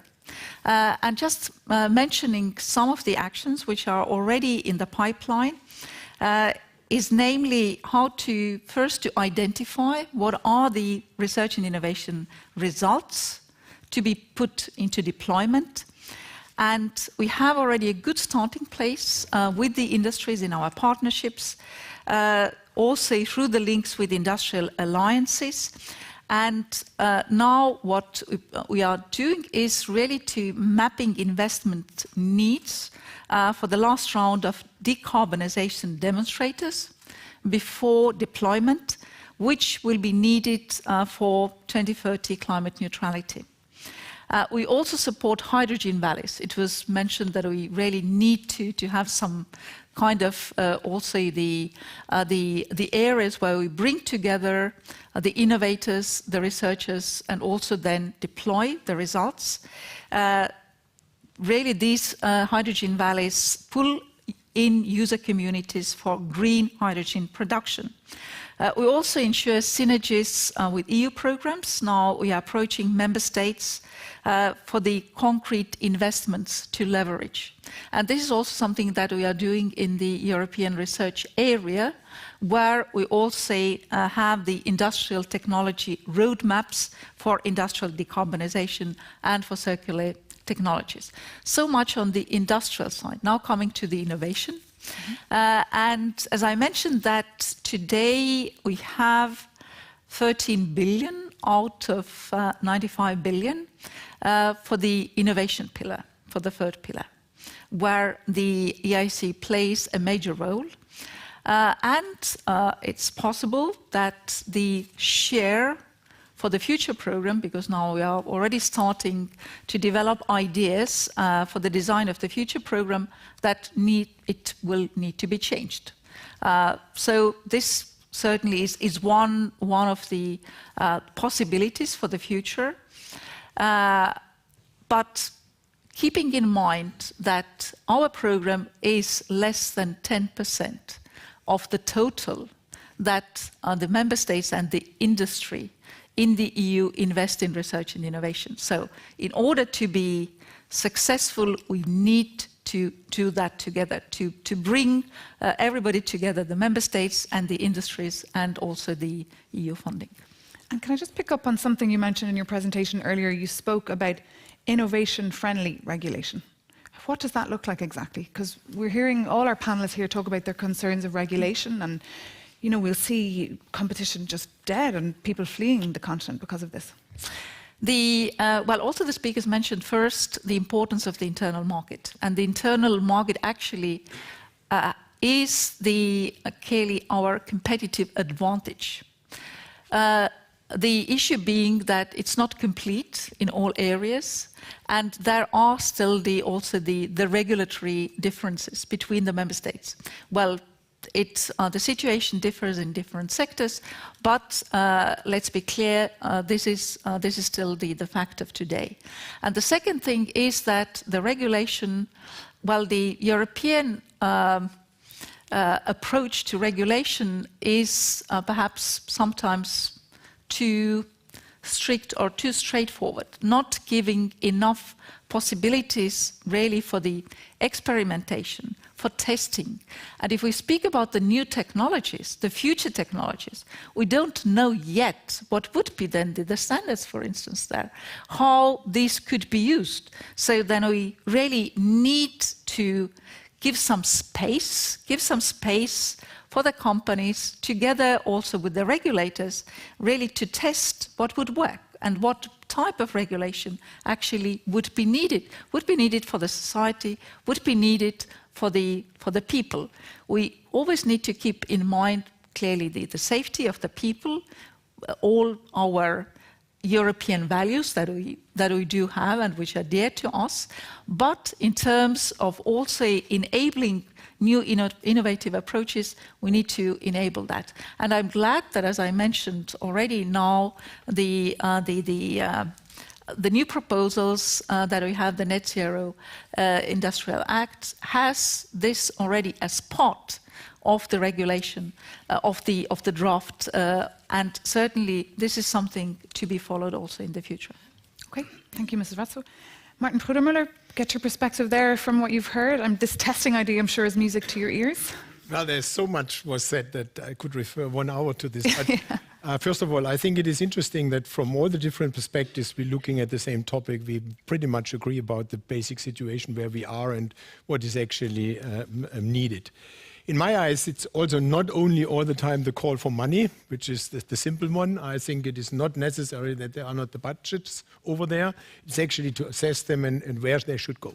And just mentioning some of the actions which are already in the pipeline is namely how to first to identify what are the research and innovation results to be put into deployment. And we have already a good starting place with the industries in our partnerships, also through the links with industrial alliances. And now what we are doing is really to mapping investment needs for the last round of decarbonization demonstrators before deployment, which will be needed for 2030 climate neutrality. We also support hydrogen valleys. It was mentioned that we really need to have some kind of also the areas where we bring together the innovators, the researchers, and also then deploy the results. Really, these hydrogen valleys pull in user communities for green hydrogen production. We also ensure synergies with EU programs. Now we are approaching member states for the concrete investments to leverage. And this is also something that we are doing in the European research area, where we also have the industrial technology roadmaps for industrial decarbonization and for circular technologies. So much on the industrial side. Now coming to the innovation. And as I mentioned that today we have 13 billion out of 95 billion for the innovation pillar, for the third pillar, where the EIC plays a major role. And it's possible that the share for the future program, because now we are already starting to develop ideas for the design of the future program, that it will need to be changed. So this certainly is one of the possibilities for the future. But keeping in mind that our program is less than 10% of the total that the member states and the industry in the EU invest in research and innovation. So in order to be successful, we need to do that together, to bring everybody together, the member states and the industries and also the EU funding. And can I just pick up on something you mentioned in your presentation earlier? You spoke about innovation-friendly regulation. What does that look like exactly? Because we're hearing all our panelists here talk about their concerns of regulation, and we'll see competition just dead and people fleeing the continent because of this. Also the speakers mentioned first the importance of the internal market, and the internal market actually is clearly our competitive advantage. The issue being that it's not complete in all areas, and there are still also the regulatory differences between the member states. Well, the situation differs in different sectors, but let's be clear, this is still the fact of today. And the second thing is that the regulation, the European approach to regulation is perhaps sometimes too strict or too straightforward, not giving enough possibilities really for the experimentation, for testing. And if we speak about the new technologies, the future technologies, we don't know yet what would be then the standards, for instance, there, how these could be used. So then we really need to give some space for the companies, together also with the regulators, really to test what would work and what type of regulation actually would be needed for the society, would be needed for the people. We always need to keep in mind clearly the safety of the people, all our European values that we do have and which are dear to us, but in terms of also enabling new innovative approaches, we need to enable that. And I'm glad that, as I mentioned already now, the new proposals that we have, the Net Zero Industrial Act, has this already as part of the regulation, of the draft, and certainly this is something to be followed also in the future. Okay, thank you, Mrs. Ratzo. Martin Brudermüller, get your perspective there from what you've heard. This testing idea, I'm sure, is music to your ears. Well, there's so much was said that I could refer 1 hour to this. But first of all, I think it is interesting that from all the different perspectives, we're looking at the same topic. We pretty much agree about the basic situation where we are and what is actually needed. In my eyes, it's also not only all the time the call for money, which is the simple one. I think it is not necessary that there are not the budgets over there. It's actually to assess them and where they should go.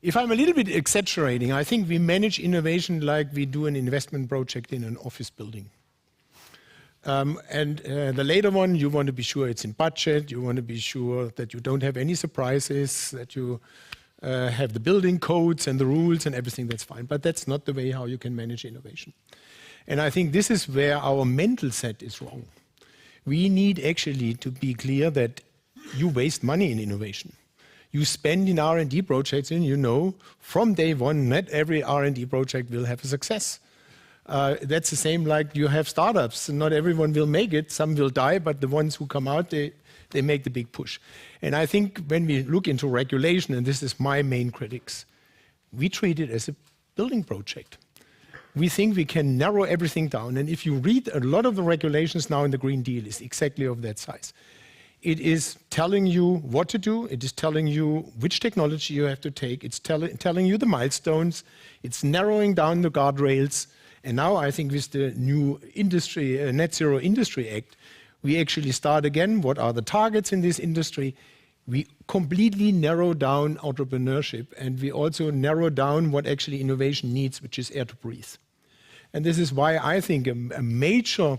If I'm a little bit exaggerating, I think we manage innovation like we do an investment project in an office building. The later one, you want to be sure it's in budget, you want to be sure that you don't have any surprises, that you have the building codes and the rules and everything, that's fine. But that's not the way how you can manage innovation. And I think this is where our mental set is wrong. We need actually to be clear that you waste money in innovation. You spend in R&D projects, and from day one, not every R&D project will have a success. That's the same like you have startups. Not everyone will make it. Some will die, but the ones who come out, they make the big push. And I think when we look into regulation, and this is my main critics, we treat it as a building project. We think we can narrow everything down. And if you read a lot of the regulations now in the Green Deal, is exactly of that size. It is telling you what to do. It is telling you which technology you have to take. It's telling you the milestones. It's narrowing down the guardrails. And now I think with the new Net Zero Industry Act, we actually start again. What are the targets in this industry? We completely narrow down entrepreneurship, and we also narrow down what actually innovation needs, which is air to breathe. And this is why I think a major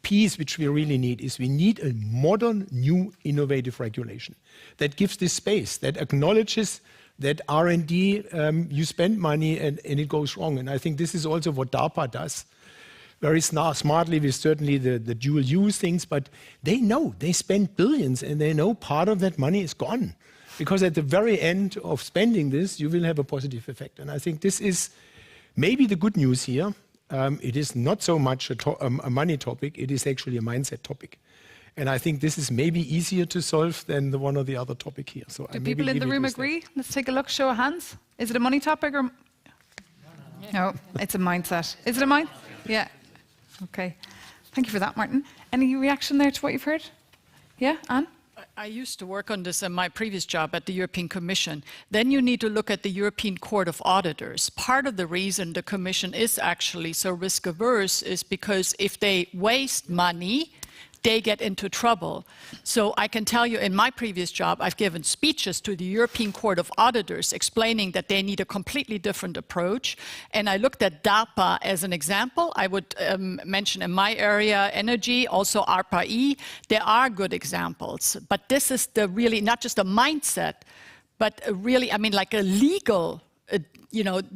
piece which we really need is we need a modern, new, innovative regulation that gives this space, that acknowledges that R&D, you spend money and it goes wrong. And I think this is also what DARPA does. Very smartly with certainly the dual use things, but they know, they spend billions and they know part of that money is gone. Because at the very end of spending this, you will have a positive effect. And I think this is maybe the good news here. It is not so much a money topic, it is actually a mindset topic. And I think this is maybe easier to solve than the one or the other topic here. So Do people in the room agree? Let's take a look, show of hands. Is it a money topic or? No, it's a mindset. Is it a mind? Yeah. Okay. Thank you for that, Martin. Any reaction there to what you've heard? Yeah, Anne? I used to work on this in my previous job at the European Commission. Then you need to look at the European Court of Auditors. Part of the reason the Commission is actually so risk averse is because if they waste money, they get into trouble. So I can tell you in my previous job, I've given speeches to the European Court of Auditors explaining that they need a completely different approach. And I looked at DARPA as an example. I would mention in my area, energy, also ARPA-E. There are good examples. But this is the really, not just a mindset, but really, I mean, like a legal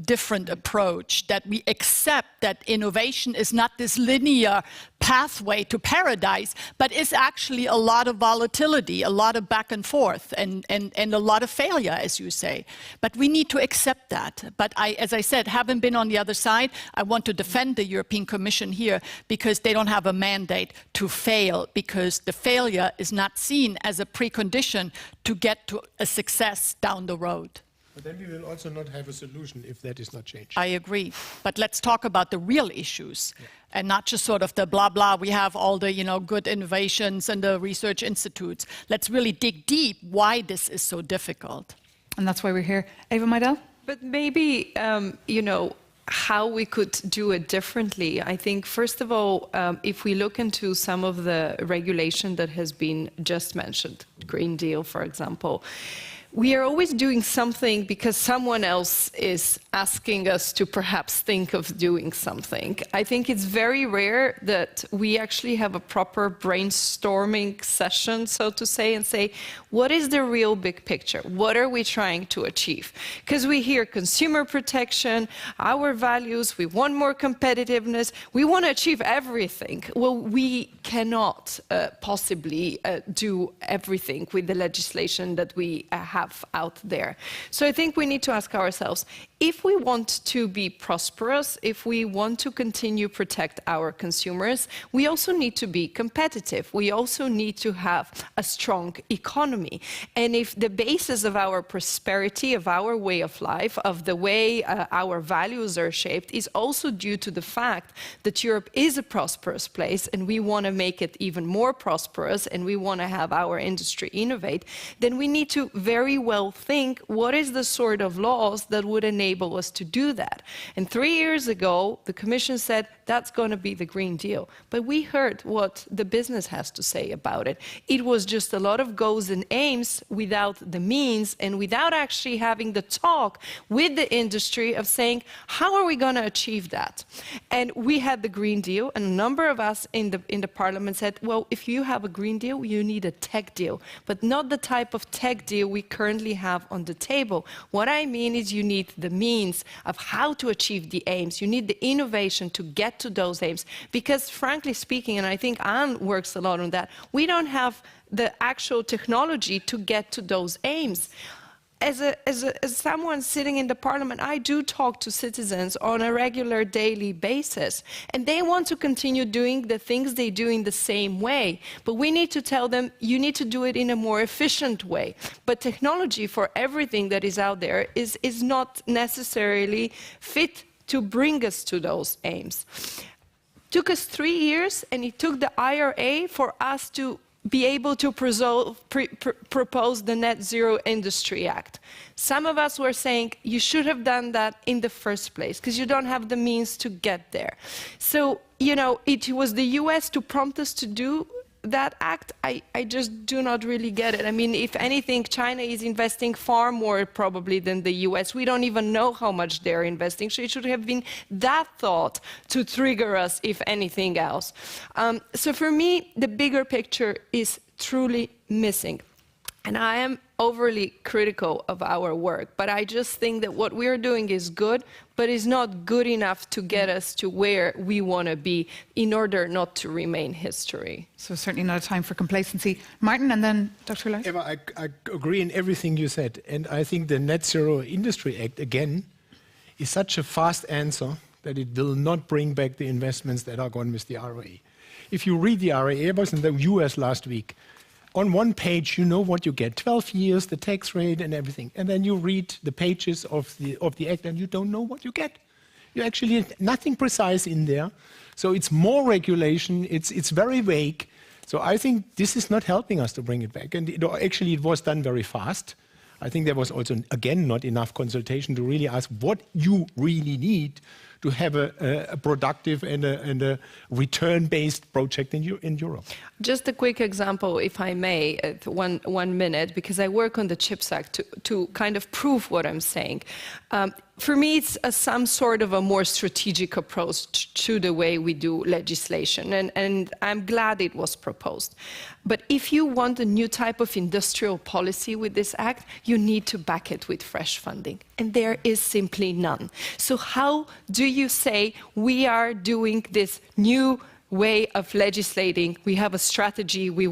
different approach, that we accept that innovation is not this linear pathway to paradise, but is actually a lot of volatility, a lot of back and forth, and a lot of failure, as you say. But we need to accept that. But as I said, having been on the other side, I want to defend the European Commission here because they don't have a mandate to fail, because the failure is not seen as a precondition to get to a success down the road. But then we will also not have a solution if that is not changed. I agree. But let's talk about the real issues and not just sort of the blah, blah. We have all the, good innovations and the research institutes. Let's really dig deep why this is so difficult. And that's why we're here. Eva Meidel? But maybe, how we could do it differently. I think, first of all, if we look into some of the regulation that has been just mentioned, Green Deal, for example, we are always doing something because someone else is asking us to perhaps think of doing something. I think it's very rare that we actually have a proper brainstorming session, so to say, and say, what is the real big picture? What are we trying to achieve? Because we hear consumer protection, our values, we want more competitiveness, we want to achieve everything. Well, we cannot possibly do everything with the legislation that we have out there. So I think we need to ask ourselves, if we want to be prosperous, if we want to continue to protect our consumers, we also need to be competitive. We also need to have a strong economy. And if the basis of our prosperity, of our way of life, of the way our values are shaped, is also due to the fact that Europe is a prosperous place and we want to make it even more prosperous and we want to have our industry innovate, then we need to very well think what is the sort of laws that would enable us to do that. And 3 years ago, the Commission said that's going to be the Green Deal. But we heard what the business has to say about it. It was just a lot of goals and aims without the means and without actually having the talk with the industry of saying, how are we going to achieve that? And we had the Green Deal, and a number of us in the Parliament said, well, if you have a Green Deal, you need a tech deal, but not the type of tech deal we currently have on the table. What I mean is you need the means of how to achieve the aims. You need the innovation to get to those aims. Because frankly speaking, and I think Anne works a lot on that, we don't have the actual technology to get to those aims. As someone sitting in the Parliament, I do talk to citizens on a regular daily basis, and they want to continue doing the things they do in the same way. But we need to tell them, you need to do it in a more efficient way. But technology for everything that is out there is not necessarily fit to bring us to those aims. It took us 3 years, and it took the IRA for us to be able to propose the Net Zero Industry Act. Some of us were saying you should have done that in the first place because you don't have the means to get there. So, it was the US to prompt us to do that act. I just do not really get it. I mean, if anything, China is investing far more probably than the US. We don't even know how much they're investing. So it should have been that thought to trigger us, if anything else. So for me, the bigger picture is truly missing. And I am overly critical of our work, but I just think that what we're doing is good, but is not good enough to get us to where we want to be in order not to remain history. So certainly not a time for complacency. Martin, and then Dr. Lars. Eva, I agree in everything you said. And I think the Net Zero Industry Act, again, is such a fast answer that it will not bring back the investments that are gone with the IRA. if you read the RAA, I was in the US last week. On one page, you know what you get, 12 years, the tax rate and everything. And then you read the pages of the act and you don't know what you get. You actually, nothing precise in there. So it's more regulation, it's very vague. So I think this is not helping us to bring it back. And actually it was done very fast. I think there was also, again, not enough consultation to really ask what you really need to have a productive and a return-based project in Europe. Just a quick example, if I may, 1 minute, because I work on the CHIPS Act to kind of prove what I'm saying. For me, it's some sort of a more strategic approach to the way we do legislation, and I'm glad it was proposed. But if you want a new type of industrial policy with this act, you need to back it with fresh funding, and there is simply none. So how do you say we are doing this new way of legislating, we have a strategy, we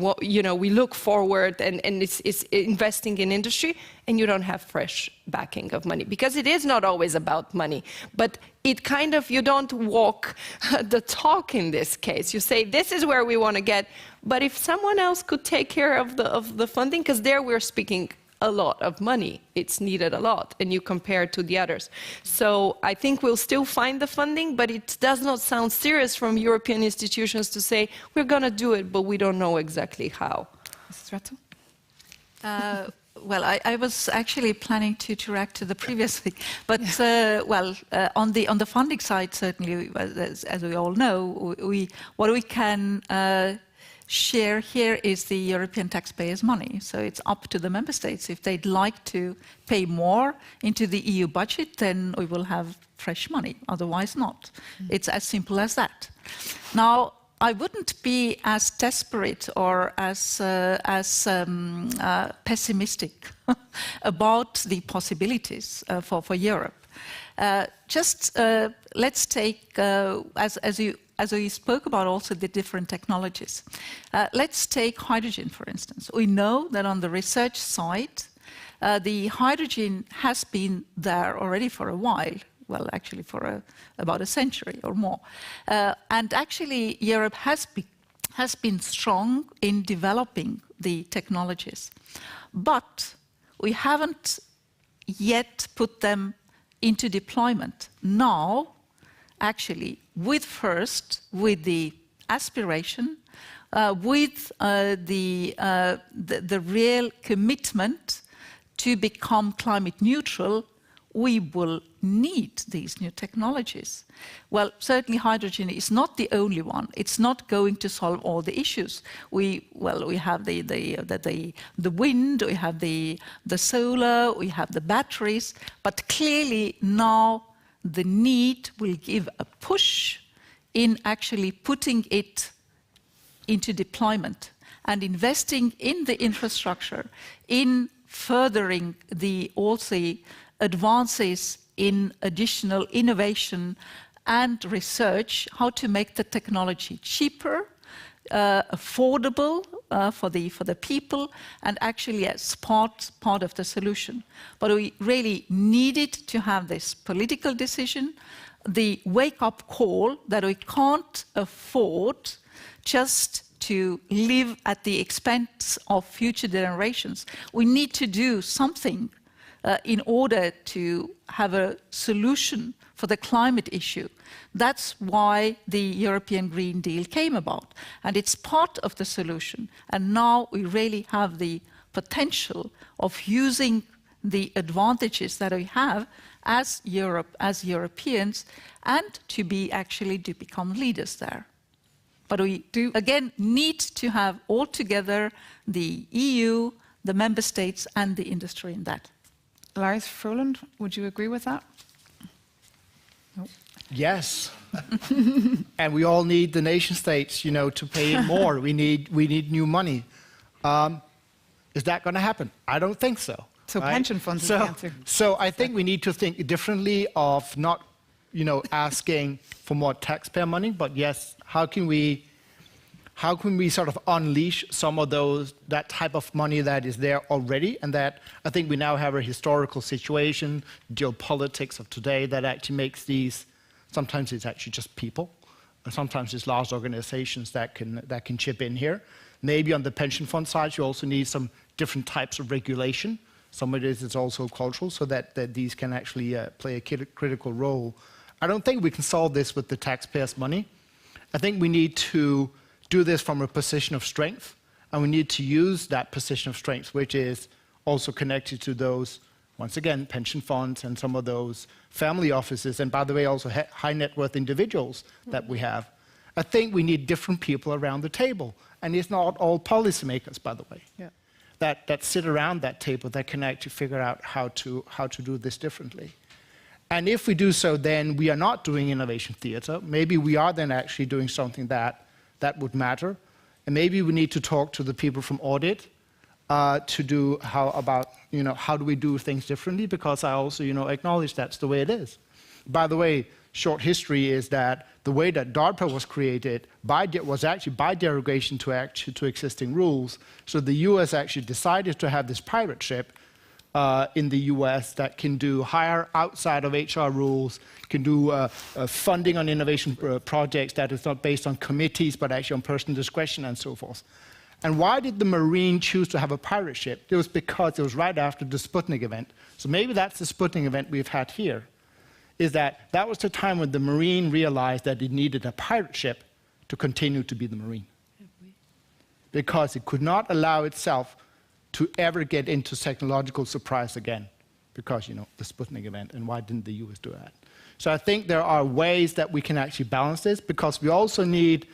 look forward and it's investing in industry, and you don't have fresh backing of money? Because it is not always about money, but it kind of, you don't walk the talk in this case. You say, this is where we want to get, but if someone else could take care of the funding, because there we're speaking a lot of money. It's needed a lot, and you compare to the others. So I think we'll still find the funding, but it does not sound serious from European institutions to say, we're going to do it, but we don't know exactly how. Mrs. Retzel? Well, I was actually planning to react to the previous thing, but on the funding side, certainly, as we all know, what we can share here is the European taxpayers' money. So it's up to the member states. If they'd like to pay more into the EU budget, then we will have fresh money. Otherwise, not. It's as simple as that. Now, I wouldn't be as desperate or as pessimistic about the possibilities for Europe. Let's take, as we spoke about also the different technologies. Let's take hydrogen, for instance. We know that on the research side, the hydrogen has been there already for a while. Well, actually for about a century or more. And actually, Europe has been strong in developing the technologies. But we haven't yet put them into deployment. Now, actually, with the aspiration, with the real commitment to become climate neutral, we will need these new technologies. Well, certainly hydrogen is not the only one. It's not going to solve all the issues. We have the wind, we have the solar, we have the batteries, but clearly now the need will give a push in actually putting it into deployment and investing in the infrastructure, in furthering also advances in additional innovation and research, how to make the technology cheaper, affordable for the people, and actually as part of the solution. But we really needed to have this political decision, the wake-up call that we can't afford just to live at the expense of future generations. We need to do something in order to have a solution for the climate issue. That's why the European Green Deal came about. And it's part of the solution. And now we really have the potential of using the advantages that we have as Europe, as Europeans, and to become leaders there. But we again need to have all together the EU, the member states, and the industry in that. Lars Froland, would you agree with that? No. Yes. And we all need the nation states, to pay in more. We need new money. Is that going to happen? I don't think so. So right? Pension funds is the answer. So I think we need to think differently of not, asking for more taxpayer money, but yes, how can we sort of unleash some of that type of money that is there already, and that I think we now have a historical situation, geopolitics of today, that actually makes these, sometimes it's actually just people, And sometimes it's large organizations that can chip in here. Maybe on the pension fund side, you also need some different types of regulation. Some of it is also cultural, so that these can actually play a critical role. I don't think we can solve this with the taxpayers' money. I think we need to do this from a position of strength, and we need to use that position of strength, which is also connected to those, once again, pension funds and some of those family offices, and by the way, also high net worth individuals that we have. I think we need different people around the table, and it's not all policymakers, by the way, that sit around that table that can actually figure out how to do this differently. And if we do so, then we are not doing innovation theater. Maybe we are then actually doing something that would matter. And maybe we need to talk to the people from audit to do how do we do things differently, because I also acknowledge that's the way it is. By the way, short history is that the way that DARPA was created was actually by derogation to existing rules. So the US actually decided to have this pirate ship in the US that can do hire outside of HR rules, can do funding on innovation projects that is not based on committees, but actually on personal discretion and so forth. And why did the Marine choose to have a pirate ship? It was because it was right after the Sputnik event. So maybe that's the Sputnik event we've had here, is that was the time when the Marine realized that it needed a pirate ship to continue to be the Marine. Because it could not allow itself to ever get into technological surprise again, because, the Sputnik event, and why didn't the US do that? So I think there are ways that we can actually balance this, because we also need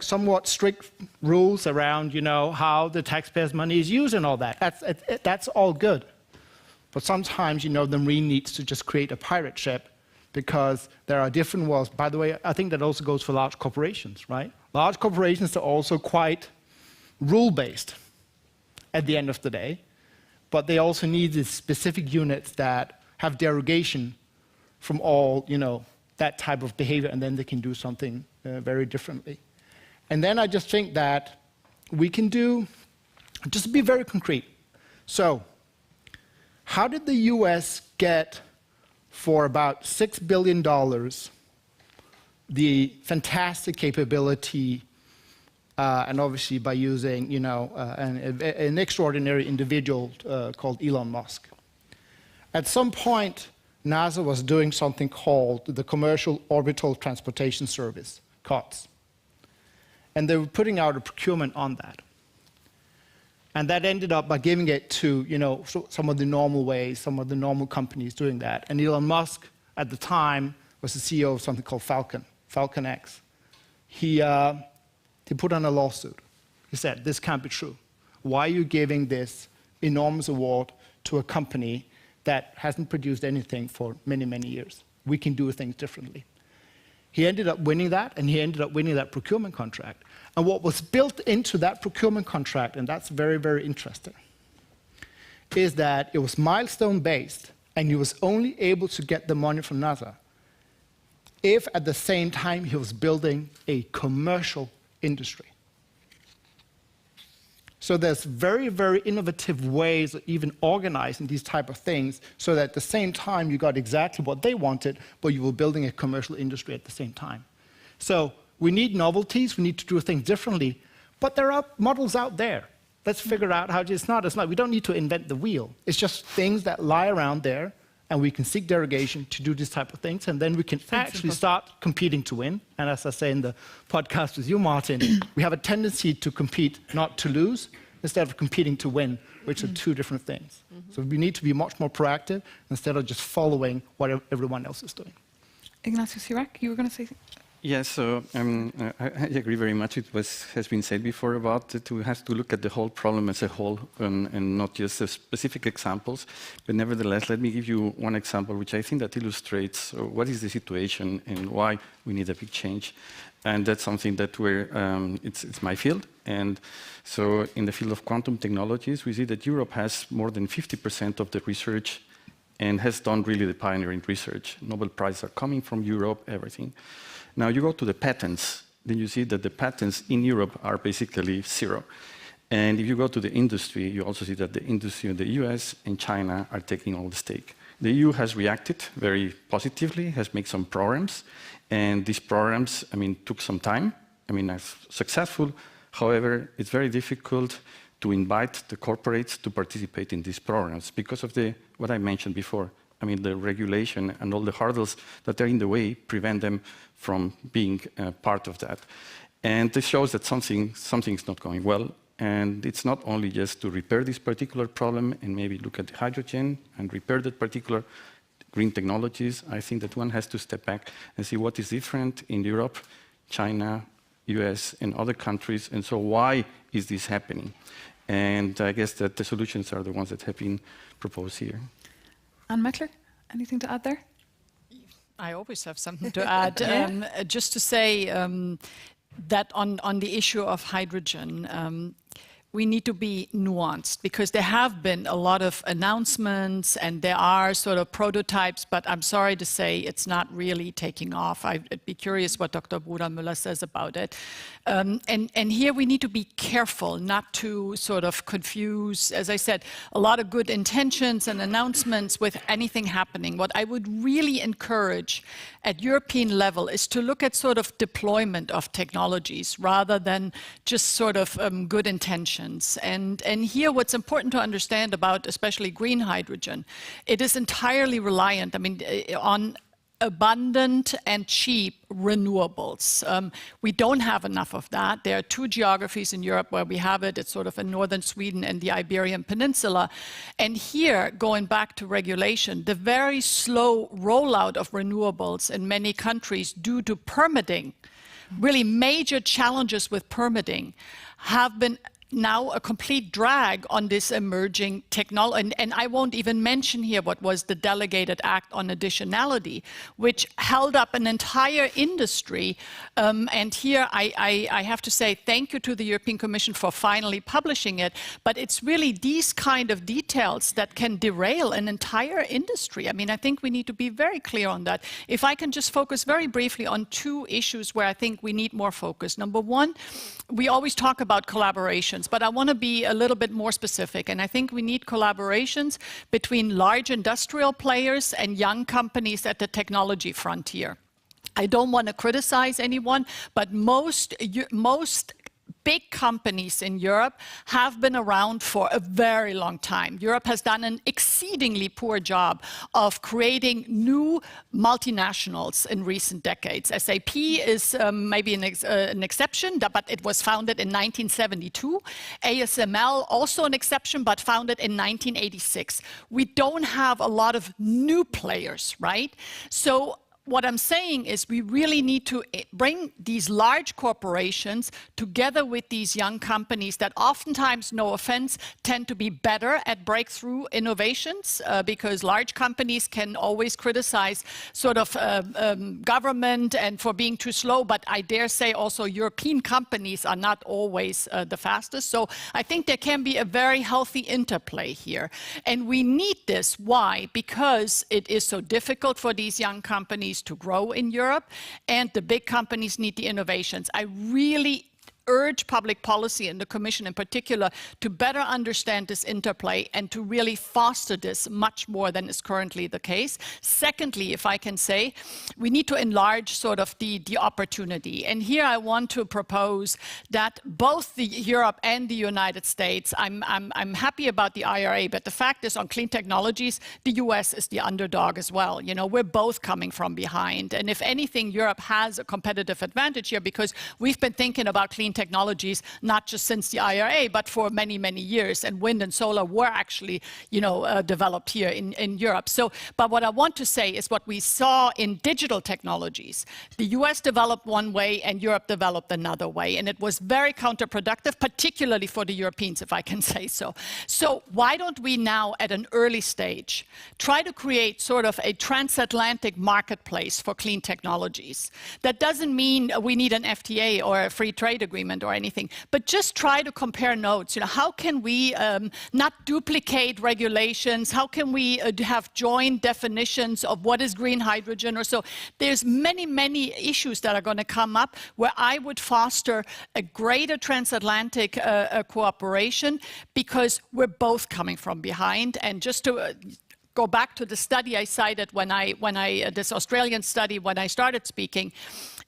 somewhat strict rules around, how the taxpayers' money is used and all that. That's all good. But sometimes, the Marine needs to just create a pirate ship, because there are different worlds. By the way, I think that also goes for large corporations, right? Large corporations are also quite rule-based at the end of the day, but they also need these specific units that have derogation from all, that type of behavior, and then they can do something very differently. And then I just think that we can just to be very concrete. So, how did the US get, for about $6 billion, the fantastic capability, and obviously by using, an extraordinary individual called Elon Musk? At some point, NASA was doing something called the Commercial Orbital Transportation Service, COTS. And they were putting out a procurement on that. And that ended up by giving it to, some of the normal ways, some of the normal companies doing that. And Elon Musk, at the time, was the CEO of something called Falcon X. He put on a lawsuit. He said, this can't be true. Why are you giving this enormous award to a company that hasn't produced anything for many, many years? We can do things differently. He ended up winning that, and he ended up winning that procurement contract. And what was built into that procurement contract, and that's very, very interesting, is that it was milestone-based, and he was only able to get the money from NASA if at the same time he was building a commercial industry. So there's very, very innovative ways of even organizing these type of things, so that at the same time you got exactly what they wanted, but you were building a commercial industry at the same time. So we need novelties, we need to do things differently, but there are models out there. Let's figure out how it's not. We don't need to invent the wheel. It's just things that lie around there, and we can seek derogation to do these type of things, and then we can actually start competing to win. And as I say in the podcast with you, Martin, we have a tendency to compete not to lose, instead of competing to win, which are two different things. So we need to be much more proactive, instead of just following what everyone else is doing. Ignacio Sirac, you were going to say something? Yes, so I agree very much. It has been said before about that we have to look at the whole problem as a whole, and not just the specific examples. But nevertheless, let me give you one example, which I think that illustrates what is the situation and why we need a big change. And that's something that it's my field. And so in the field of quantum technologies, we see that Europe has more than 50% of the research and has done really the pioneering research. Nobel Prizes are coming from Europe, everything. Now you go to the patents, then you see that the patents in Europe are basically zero. And if you go to the industry, you also see that the industry in the US and China are taking all the stake. The EU has reacted very positively, has made some programs, and these programs, took some time. Are successful. However, it's very difficult to invite the corporates to participate in these programs because of what I mentioned before. The regulation and all the hurdles that are in the way prevent them from being part of that. And this shows that something's not going well. And it's not only just to repair this particular problem and maybe look at the hydrogen and repair that particular green technologies. I think that one has to step back and see what is different in Europe, China, US, and other countries. And so why is this happening? And I guess that the solutions are the ones that have been proposed here. Anne Meckler, anything to add there? I always have something to add. Just to say that on the issue of hydrogen, we need to be nuanced because there have been a lot of announcements and there are sort of prototypes, but I'm sorry to say it's not really taking off. I'd be curious what Dr. Bruder-Müller says about it. And here we need to be careful not to sort of confuse, as I said, a lot of good intentions and announcements with anything happening. What I would really encourage at European level is to look at sort of deployment of technologies rather than just sort of good intentions. And here what's important to understand about especially green hydrogen, it is entirely reliant, on abundant and cheap renewables. We don't have enough of that. There are two geographies in Europe where we have it. It's sort of in northern Sweden and the Iberian Peninsula. And here, going back to regulation, the very slow rollout of renewables in many countries due to permitting, really major challenges with permitting, have been now a complete drag on this emerging technology. And I won't even mention here what was the Delegated Act on Additionality, which held up an entire industry. And here I have to say thank you to the European Commission for finally publishing it. But it's really these kind of details that can derail an entire industry. I think we need to be very clear on that. If I can just focus very briefly on two issues where I think we need more focus. Number one, we always talk about collaborations, but I want to be a little bit more specific. And I think we need collaborations between large industrial players and young companies at the technology frontier. I don't want to criticize anyone, but most big companies in Europe have been around for a very long time. Europe has done an exceedingly poor job of creating new multinationals in recent decades. SAP is maybe an exception, but it was founded in 1972. ASML, also an exception, but founded in 1986. We don't have a lot of new players, right? So what I'm saying is we really need to bring these large corporations together with these young companies that oftentimes, no offense, tend to be better at breakthrough innovations because large companies can always criticize sort of government and for being too slow, but I dare say also European companies are not always the fastest. So I think there can be a very healthy interplay here. And we need this. Why? Because it is so difficult for these young companies to grow in Europe, and the big companies need the innovations. I really urge public policy and the Commission in particular to better understand this interplay and to really foster this much more than is currently the case. Secondly, if I can say, we need to enlarge sort of the opportunity. And here I want to propose that both Europe and the United States, I'm happy about the IRA, but the fact is on clean technologies, the US is the underdog as well. You know, we're both coming from behind. And if anything, Europe has a competitive advantage here because we've been thinking about clean technologies, not just since the IRA, but for many, many years. And wind and solar were actually, developed here in Europe. So, but what I want to say is what we saw in digital technologies. The US developed one way and Europe developed another way. And it was very counterproductive, particularly for the Europeans, if I can say so. So why don't we now, at an early stage, try to create sort of a transatlantic marketplace for clean technologies? That doesn't mean we need an FTA or a free trade agreement or anything, but just try to compare notes. How can we not duplicate regulations? How can we have joint definitions of what is green hydrogen or so? There's many, many issues that are going to come up where I would foster a greater transatlantic cooperation because we're both coming from behind. And just to go back to the study I cited this Australian study when I started speaking.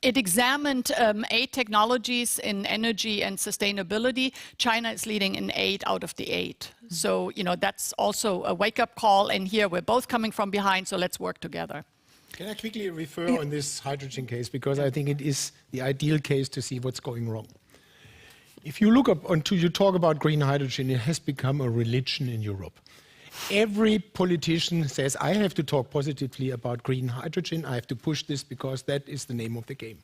It examined 8 technologies in energy and sustainability. China is leading in 8 out of the 8. So, that's also a wake-up call. And here we're both coming from behind, so let's work together. Can I quickly refer on this hydrogen case, because I think it is the ideal case to see what's going wrong. If you look up until you talk about green hydrogen, it has become a religion in Europe. Every politician says, I have to talk positively about green hydrogen. I have to push this because that is the name of the game.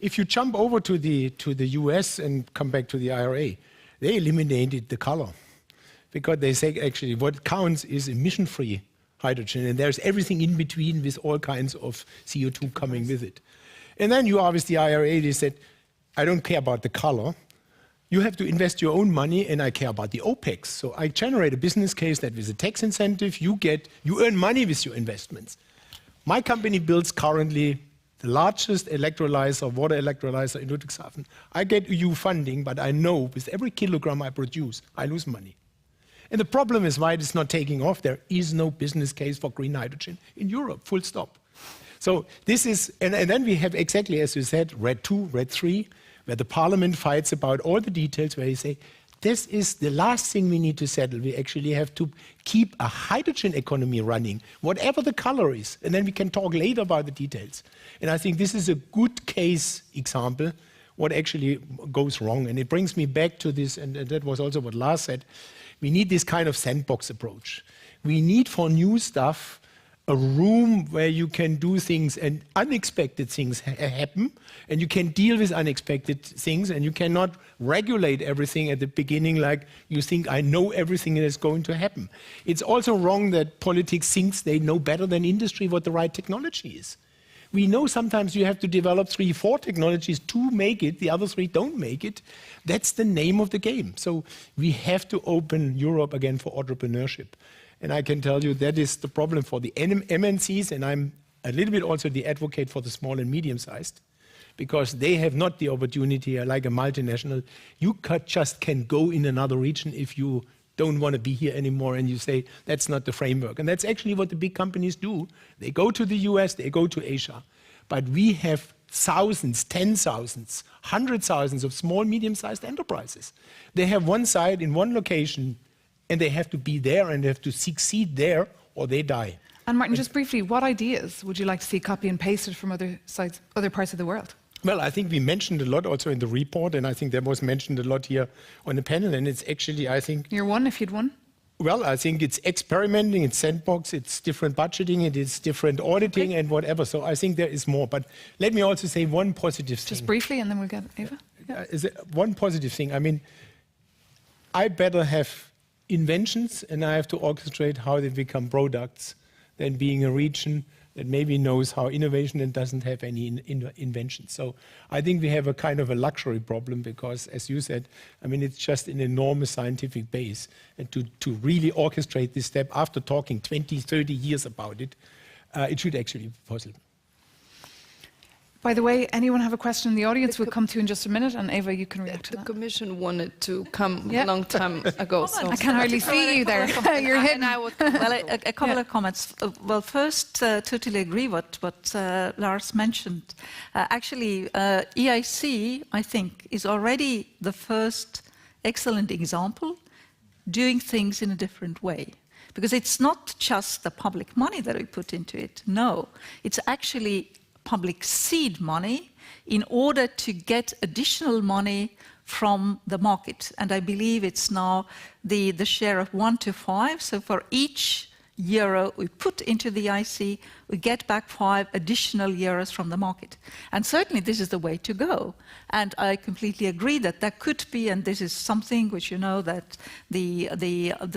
If you jump over to the US and come back to the IRA, they eliminated the color because they say actually what counts is emission-free hydrogen, and there's everything in between with all kinds of CO2 coming with it. And then you obviously the IRA, they said, I don't care about the color. You have to invest your own money, and I care about the OPEX. So I generate a business case that with a tax incentive, you earn money with your investments. My company builds currently the largest electrolyzer, water electrolyzer in Ludwigshafen. I get EU funding, but I know with every kilogram I produce, I lose money. And the problem is why it's not taking off. There is no business case for green hydrogen in Europe, full stop. So this is, and then we have exactly, as you said, RED 2, RED 3, where the parliament fights about all the details, where you say, this is the last thing we need to settle. We actually have to keep a hydrogen economy running, whatever the color is, and then we can talk later about the details. And I think this is a good case example, what actually goes wrong. And it brings me back to this, and that was also what Lars said, we need this kind of sandbox approach. We need for new stuff a room where you can do things and unexpected things happen, and you can deal with unexpected things, and you cannot regulate everything at the beginning like you think I know everything that is going to happen. It's also wrong that politics thinks they know better than industry what the right technology is. We know sometimes you have to develop 3, 4 technologies to make it, the other 3 don't make it. That's the name of the game. So we have to open Europe again for entrepreneurship. And I can tell you that is the problem for the MNCs, and I'm a little bit also the advocate for the small and medium-sized, because they have not the opportunity like a multinational. You just can go in another region if you don't want to be here anymore, and you say, that's not the framework. And that's actually what the big companies do. They go to the US, they go to Asia. But we have thousands, 10,000s, 100,000s of small, medium-sized enterprises. They have one site in one location, and they have to be there and they have to succeed there or they die. And Martin, just briefly, what ideas would you like to see copy and pasted from other sites, other parts of the world? Well, I think we mentioned a lot also in the report, and I think that was mentioned a lot here on the panel, and it's actually, I think... You're one if you'd won? Well, I think it's experimenting, it's sandbox, it's different budgeting, it is different auditing and whatever. So I think there is more. But let me also say one positive thing. Just briefly, and then we'll get Eva. Yeah. One positive thing. I mean, I better have inventions, and I have to orchestrate how they become products, than being a region that maybe knows how innovation and doesn't have any inventions. So I think we have a kind of a luxury problem because, as you said, I mean, it's just an enormous scientific base. And to really orchestrate this step after talking 20, 30 years about it, it should actually be possible. By the way, anyone have a question in the audience? We'll come to you in just a minute, and Eva, you can react to that. The Commission wanted to come a long time ago. So. I can hardly see you there. You're hidden. Well, a couple of comments. Well, first, totally agree what Lars mentioned. Actually, EIC, I think, is already the first excellent example doing things in a different way. Because it's not just the public money that we put into it. No, it's actually public seed money in order to get additional money from the market. And I believe it's now the share of 1 to 5. So for each euro we put into the IC, we get back 5 additional euros from the market. And certainly this is the way to go. And I completely agree that there could be, and this is something which you know that the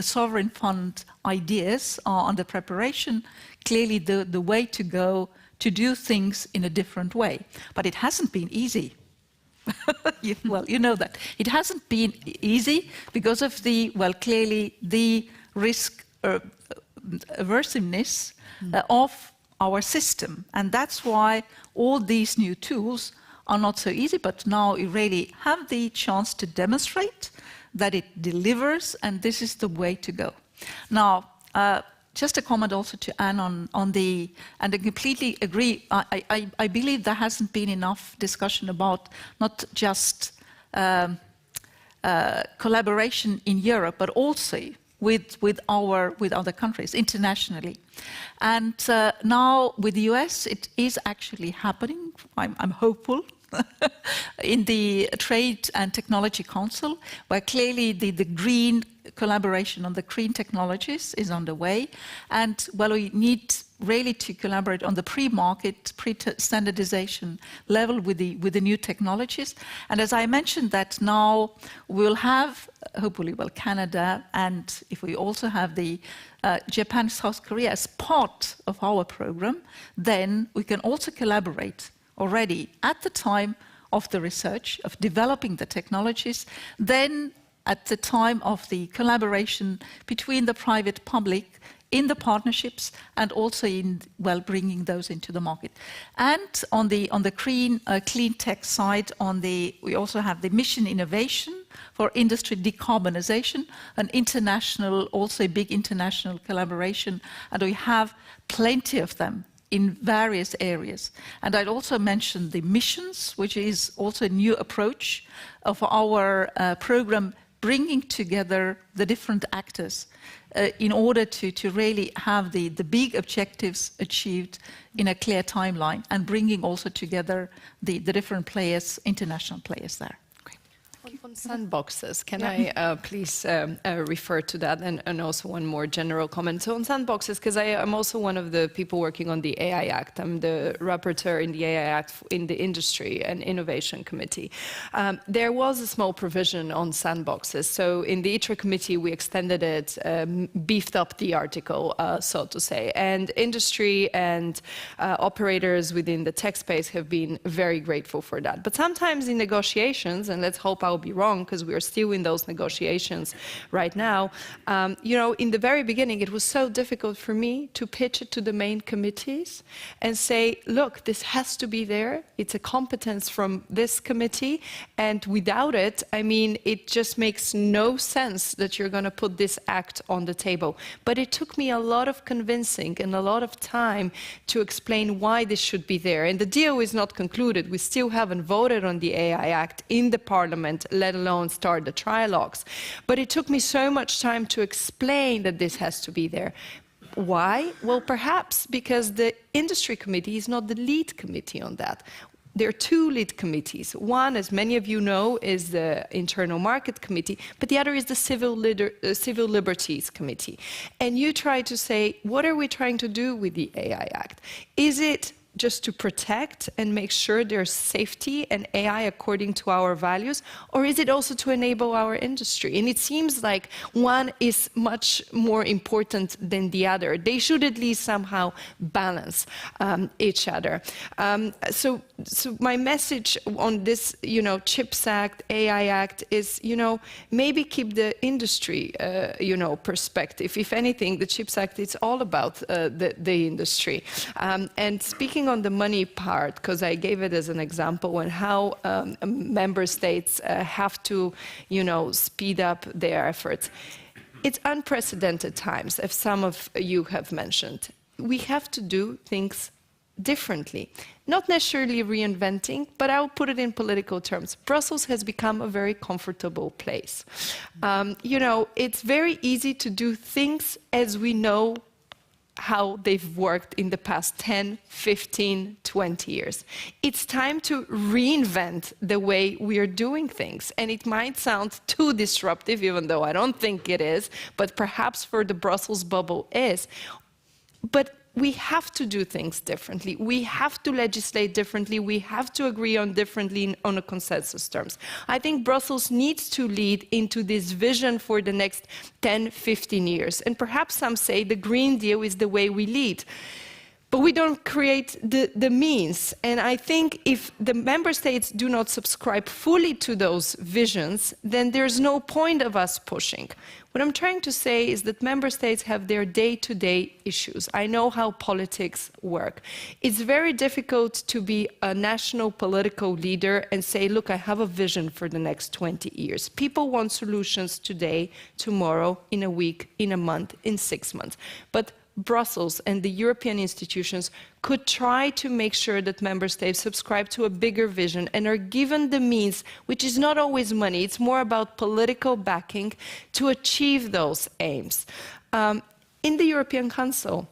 sovereign fund ideas are under preparation, clearly the way to go to do things in a different way. But it hasn't been easy. Well, you know that. It hasn't been easy because of clearly the risk aversiveness of our system. And that's why all these new tools are not so easy, but now we really have the chance to demonstrate that it delivers, and this is the way to go. Now, just a comment also to Anne on the, and I completely agree, I believe there hasn't been enough discussion about not just collaboration in Europe, but also with other countries internationally. And now with the US, it is actually happening. I'm hopeful. In the Trade and Technology Council, where clearly the green collaboration on the green technologies is underway. And well, we need really to collaborate on the pre-market, pre-standardization level with the new technologies. And as I mentioned that now we'll have, hopefully, well, Canada, and if we also have the Japan, South Korea as part of our program, then we can also collaborate already at the time of the research, of developing the technologies, then at the time of the collaboration between the private public in the partnerships and also in, well, bringing those into the market. And on the clean tech side, we also have the mission innovation for industry decarbonization, an international, also a big international collaboration, and we have plenty of them in various areas. And I'd also mention the missions, which is also a new approach of our program, bringing together the different actors in order to really have the big objectives achieved in a clear timeline, and bringing also together the different players, international players there. On sandboxes, can I please refer to that, and also one more general comment. So on sandboxes, because I'm also one of the people working on the AI Act. I'm the rapporteur in the AI Act in the Industry and Innovation Committee. There was a small provision on sandboxes. So in the ITRE committee, we extended it, beefed up the article, so to say. And industry and operators within the tech space have been very grateful for that. But sometimes in negotiations, and let's hope I'll be wrong because we are still in those negotiations right now. You know, in the very beginning, it was so difficult for me to pitch it to the main committees and say, look, this has to be there. It's a competence from this committee. And without it, I mean, it just makes no sense that you're going to put this act on the table. But it took me a lot of convincing and a lot of time to explain why this should be there. And the deal is not concluded. We still haven't voted on the AI Act in the Parliament, let alone start the trilogues. But it took me so much time to explain that this has to be there. Why? Well, perhaps because the Industry Committee is not the lead committee on that. There are two lead committees. One, as many of you know, is the Internal Market Committee, but the other is the Civil Liberties Committee. And you try to say, what are we trying to do with the AI Act? Is it just to protect and make sure there's safety and AI according to our values, or is it also to enable our industry? And it seems like one is much more important than the other. They should at least somehow balance each other. So my message on this, you know, CHIPS Act, AI Act is, you know, maybe keep the industry, you know, perspective. If anything, the CHIPS Act is all about the industry. And speaking on the money part, because I gave it as an example, and how member states have to, you know, speed up their efforts. It's unprecedented times, as some of you have mentioned. We have to do things differently. Not necessarily reinventing, but I'll put it in political terms. Brussels has become a very comfortable place. You know, it's very easy to do things as we know how they've worked in the past 10, 15, 20 years. It's time to reinvent the way we are doing things. And it might sound too disruptive, even though I don't think it is, but perhaps for the Brussels bubble is. But we have to do things differently. We have to legislate differently. We have to agree on differently on a consensus terms. I think Brussels needs to lead into this vision for the next 10, 15 years. And perhaps some say the Green Deal is the way we lead. But we don't create the means. And I think if the member states do not subscribe fully to those visions, then there's no point of us pushing. What I'm trying to say is that member states have their day-to-day issues. I know how politics work. It's very difficult to be a national political leader and say, look, I have a vision for the next 20 years. People want solutions today, tomorrow, in a week, in a month, in 6 months. But Brussels and the European institutions could try to make sure that member states subscribe to a bigger vision and are given the means, which is not always money, it's more about political backing, to achieve those aims. In the European Council,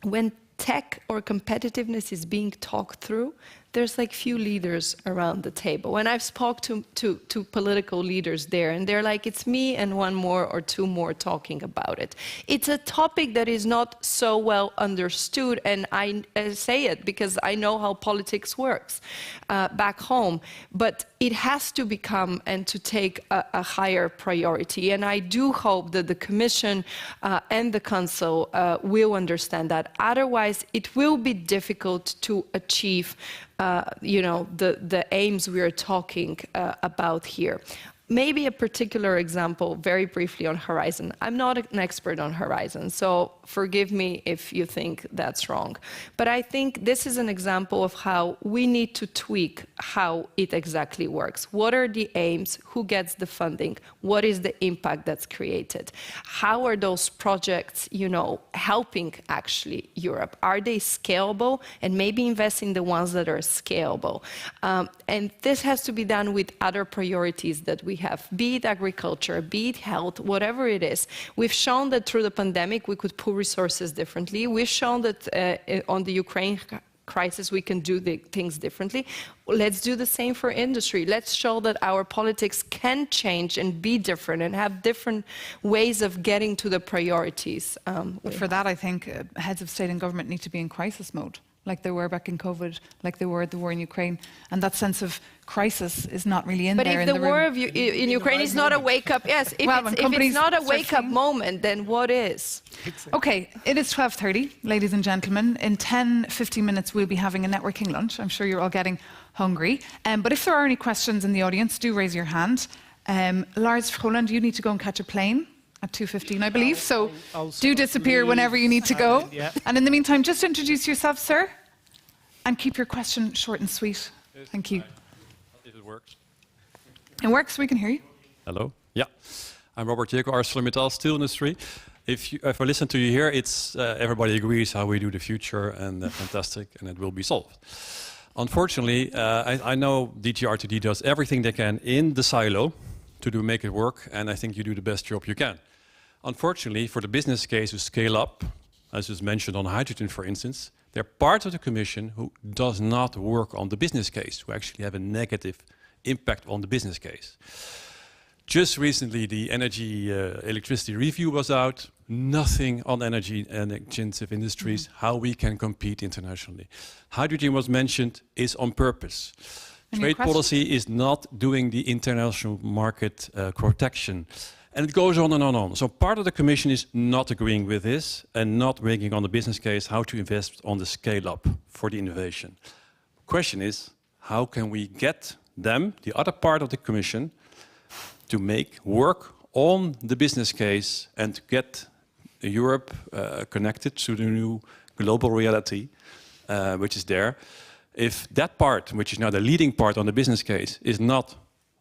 when tech or competitiveness is being talked through, there's like few leaders around the table. And I've spoken to political leaders there, and they're like, it's me and one more or two more talking about it. It's a topic that is not so well understood, and I say it because I know how politics works back home. But it has to become and to take a higher priority. And I do hope that the Commission and the Council will understand that. Otherwise, it will be difficult to achieve the aims we are talking about here. Maybe a particular example, very briefly, on Horizon. I'm not an expert on Horizon, so forgive me if you think that's wrong. But I think this is an example of how we need to tweak how it exactly works. What are the aims? Who gets the funding? What is the impact that's created? How are those projects, helping actually Europe? Are they scalable? And maybe invest in the ones that are scalable. And this has to be done with other priorities that we have, be it agriculture, be it health, whatever it is. We've shown that through the pandemic we could pool resources differently. We've shown that on the Ukraine crisis we can do things differently. Let's do the same for industry. Let's show that our politics can change and be different and have different ways of getting to the priorities. But for that, I think heads of state and government need to be in crisis mode, like they were back in COVID, like they were at the war in Ukraine. And that sense of crisis is not really in there. But if the war in Ukraine is not a wake-up, yes, if it's not a wake-up moment, then what is? Okay, it is 12:30, ladies and gentlemen. In 10-15 minutes, we'll be having a networking lunch. I'm sure you're all getting hungry. But if there are any questions in the audience, do raise your hand. Lars Froland, you need to go and catch a plane at 2:15, I believe. So do disappear whenever you need to go. Yeah. And in the meantime, just introduce yourself, sir, and keep your question short and sweet. Thank you. If it works. It works, we can hear you. Hello. Yeah. I'm Robert Jeko, ArcelorMittal Steel Industry. If I listen to you here, it's everybody agrees how we do the future, and fantastic, and it will be solved. Unfortunately, I know DG/RTD does everything they can in the silo to make it work, and I think you do the best job you can. Unfortunately, for the business case to scale up, as was mentioned on hydrogen, for instance, there are parts of the Commission who does not work on the business case, who actually have a negative impact on the business case. Just recently, the electricity review was out. Nothing on energy and intensive industries, how we can compete internationally. Hydrogen was mentioned, is on purpose. Trade policy is not doing the international market protection. And it goes on and on and on. So part of the Commission is not agreeing with this and not making on the business case how to invest on the scale up for the innovation. Question is, how can we get them, the other part of the Commission, to make work on the business case and to get Europe connected to the new global reality, which is there. If that part, which is now the leading part on the business case, is not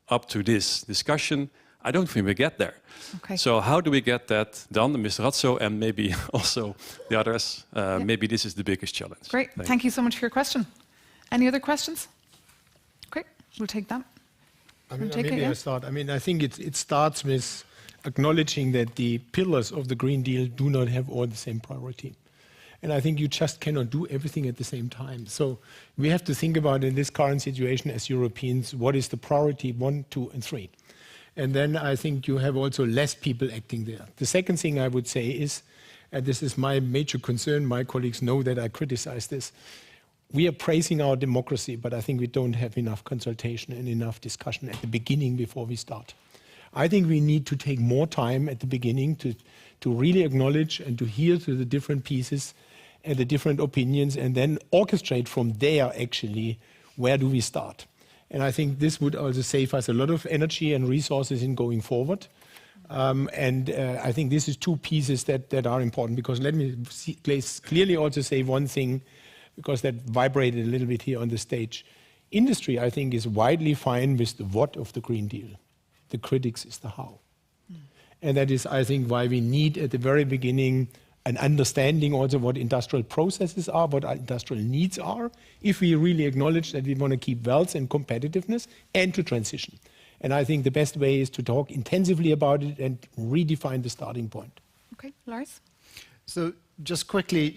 up to this discussion, I don't think we get there. Okay. So how do we get that done, Mr. Razzo, and maybe also the others? Maybe this is the biggest challenge. Great. Thank you so much for your question. Any other questions? Great. We'll take that. I start. I think it starts with acknowledging that the pillars of the Green Deal do not have all the same priority. And I think you just cannot do everything at the same time. So we have to think about, in this current situation as Europeans, what is the priority 1, 2, and 3. And then I think you have also less people acting there. The second thing I would say is, and this is my major concern, my colleagues know that I criticize this, we are praising our democracy, but I think we don't have enough consultation and enough discussion at the beginning before we start. I think we need to take more time at the beginning to really acknowledge and to hear to the different pieces and the different opinions, and then orchestrate from there actually where do we start. And I think this would also save us a lot of energy and resources in going forward. I think this is two pieces that are important, because let me clearly also say one thing, because that vibrated a little bit here on the stage. Industry, I think, is widely fine with the what of the Green Deal. The critics is the how. And that is, I think, why we need at the very beginning an understanding also what industrial processes are, what our industrial needs are, if we really acknowledge that we want to keep wealth and competitiveness and to transition. And I think the best way is to talk intensively about it and redefine the starting point. Okay, Lars? So just quickly,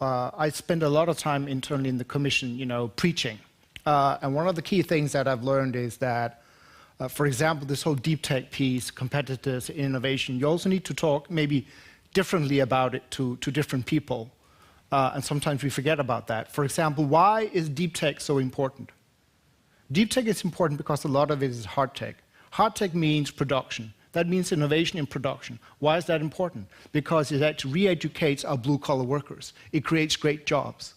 I spend a lot of time internally in the Commission, preaching. And one of the key things that I've learned is that, for example, this whole deep tech piece, competitors, innovation, you also need to talk maybe differently about it to different people. And sometimes we forget about that. For example, why is deep tech so important? Deep tech is important because a lot of it is hard tech. Hard tech means production. That means innovation in production. Why is that important? Because it actually re-educates our blue-collar workers. It creates great jobs.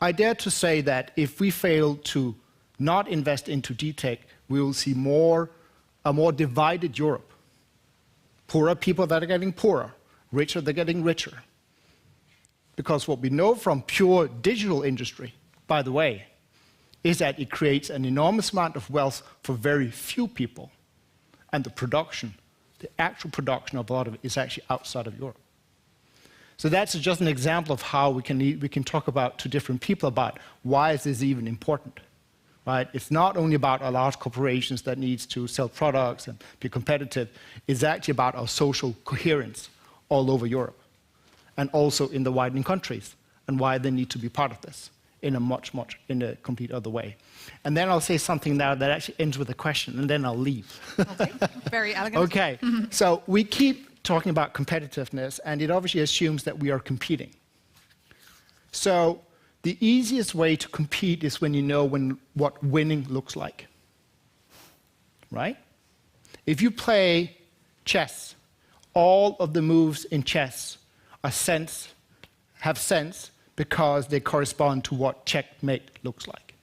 I dare to say that if we fail to not invest into deep tech, we will see a more divided Europe. Poorer people that are getting poorer, richer they're getting richer. Because what we know from pure digital industry, by the way, is that it creates an enormous amount of wealth for very few people. And the production, the actual production of a lot of it is actually outside of Europe. So that's just an example of how we can talk about to different people about why is this even important, right? It's not only about our large corporations that needs to sell products and be competitive. It's actually about our social coherence all over Europe and also in the widening countries and why they need to be part of this in a complete other way. And then I'll say something now that actually ends with a question, and then I'll leave. Okay, very elegant. Okay, so we keep talking about competitiveness, and it obviously assumes that we are competing. So the easiest way to compete is when you know what winning looks like, right? If you play chess, all of the moves in chess have sense because they correspond to what checkmate looks like.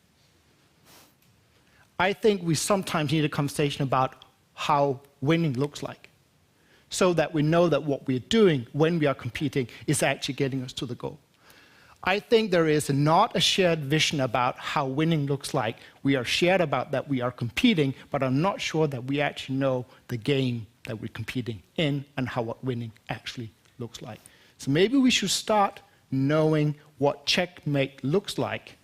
I think we sometimes need a conversation about how winning looks like, so that we know that what we're doing when we are competing is actually getting us to the goal. I think there is not a shared vision about how winning looks like. We are shared about that we are competing, but I'm not sure that we actually know the game that we're competing in and how what winning actually looks like. So maybe we should start knowing what checkmate looks like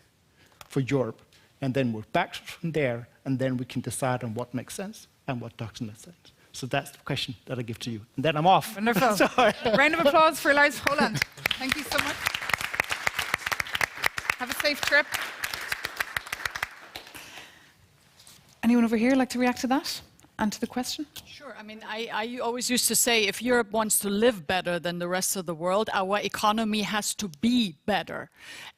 for Europe, and then work back from there, and then we can decide on what makes sense and what doesn't make sense. So that's the question that I give to you. And then I'm off. Wonderful. Sorry. Round of applause for Lars Holland. Thank you so much. Have a safe trip. Anyone over here like to react to that and to the question? Sure. I mean, I always used to say if Europe wants to live better than the rest of the world, our economy has to be better.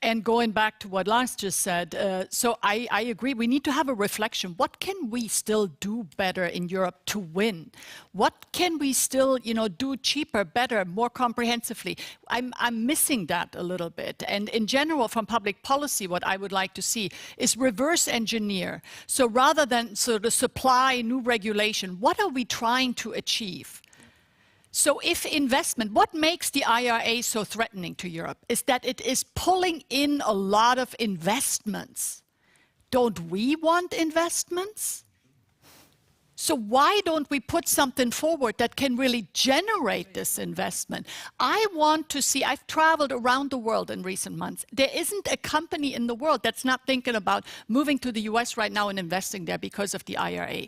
And going back to what Lars just said, so I agree, we need to have a reflection. What can we still do better in Europe to win? What can we still, do cheaper, better, more comprehensively? I'm missing that a little bit. And in general, from public policy, what I would like to see is reverse engineer. So rather than sort of supply new regulation, what are we trying to achieve? So if investment, what makes the IRA so threatening to Europe is that it is pulling in a lot of investments. Don't we want investments? So why don't we put something forward that can really generate this investment? I want to see, I've traveled around the world in recent months. There isn't a company in the world that's not thinking about moving to the US right now and investing there because of the IRA.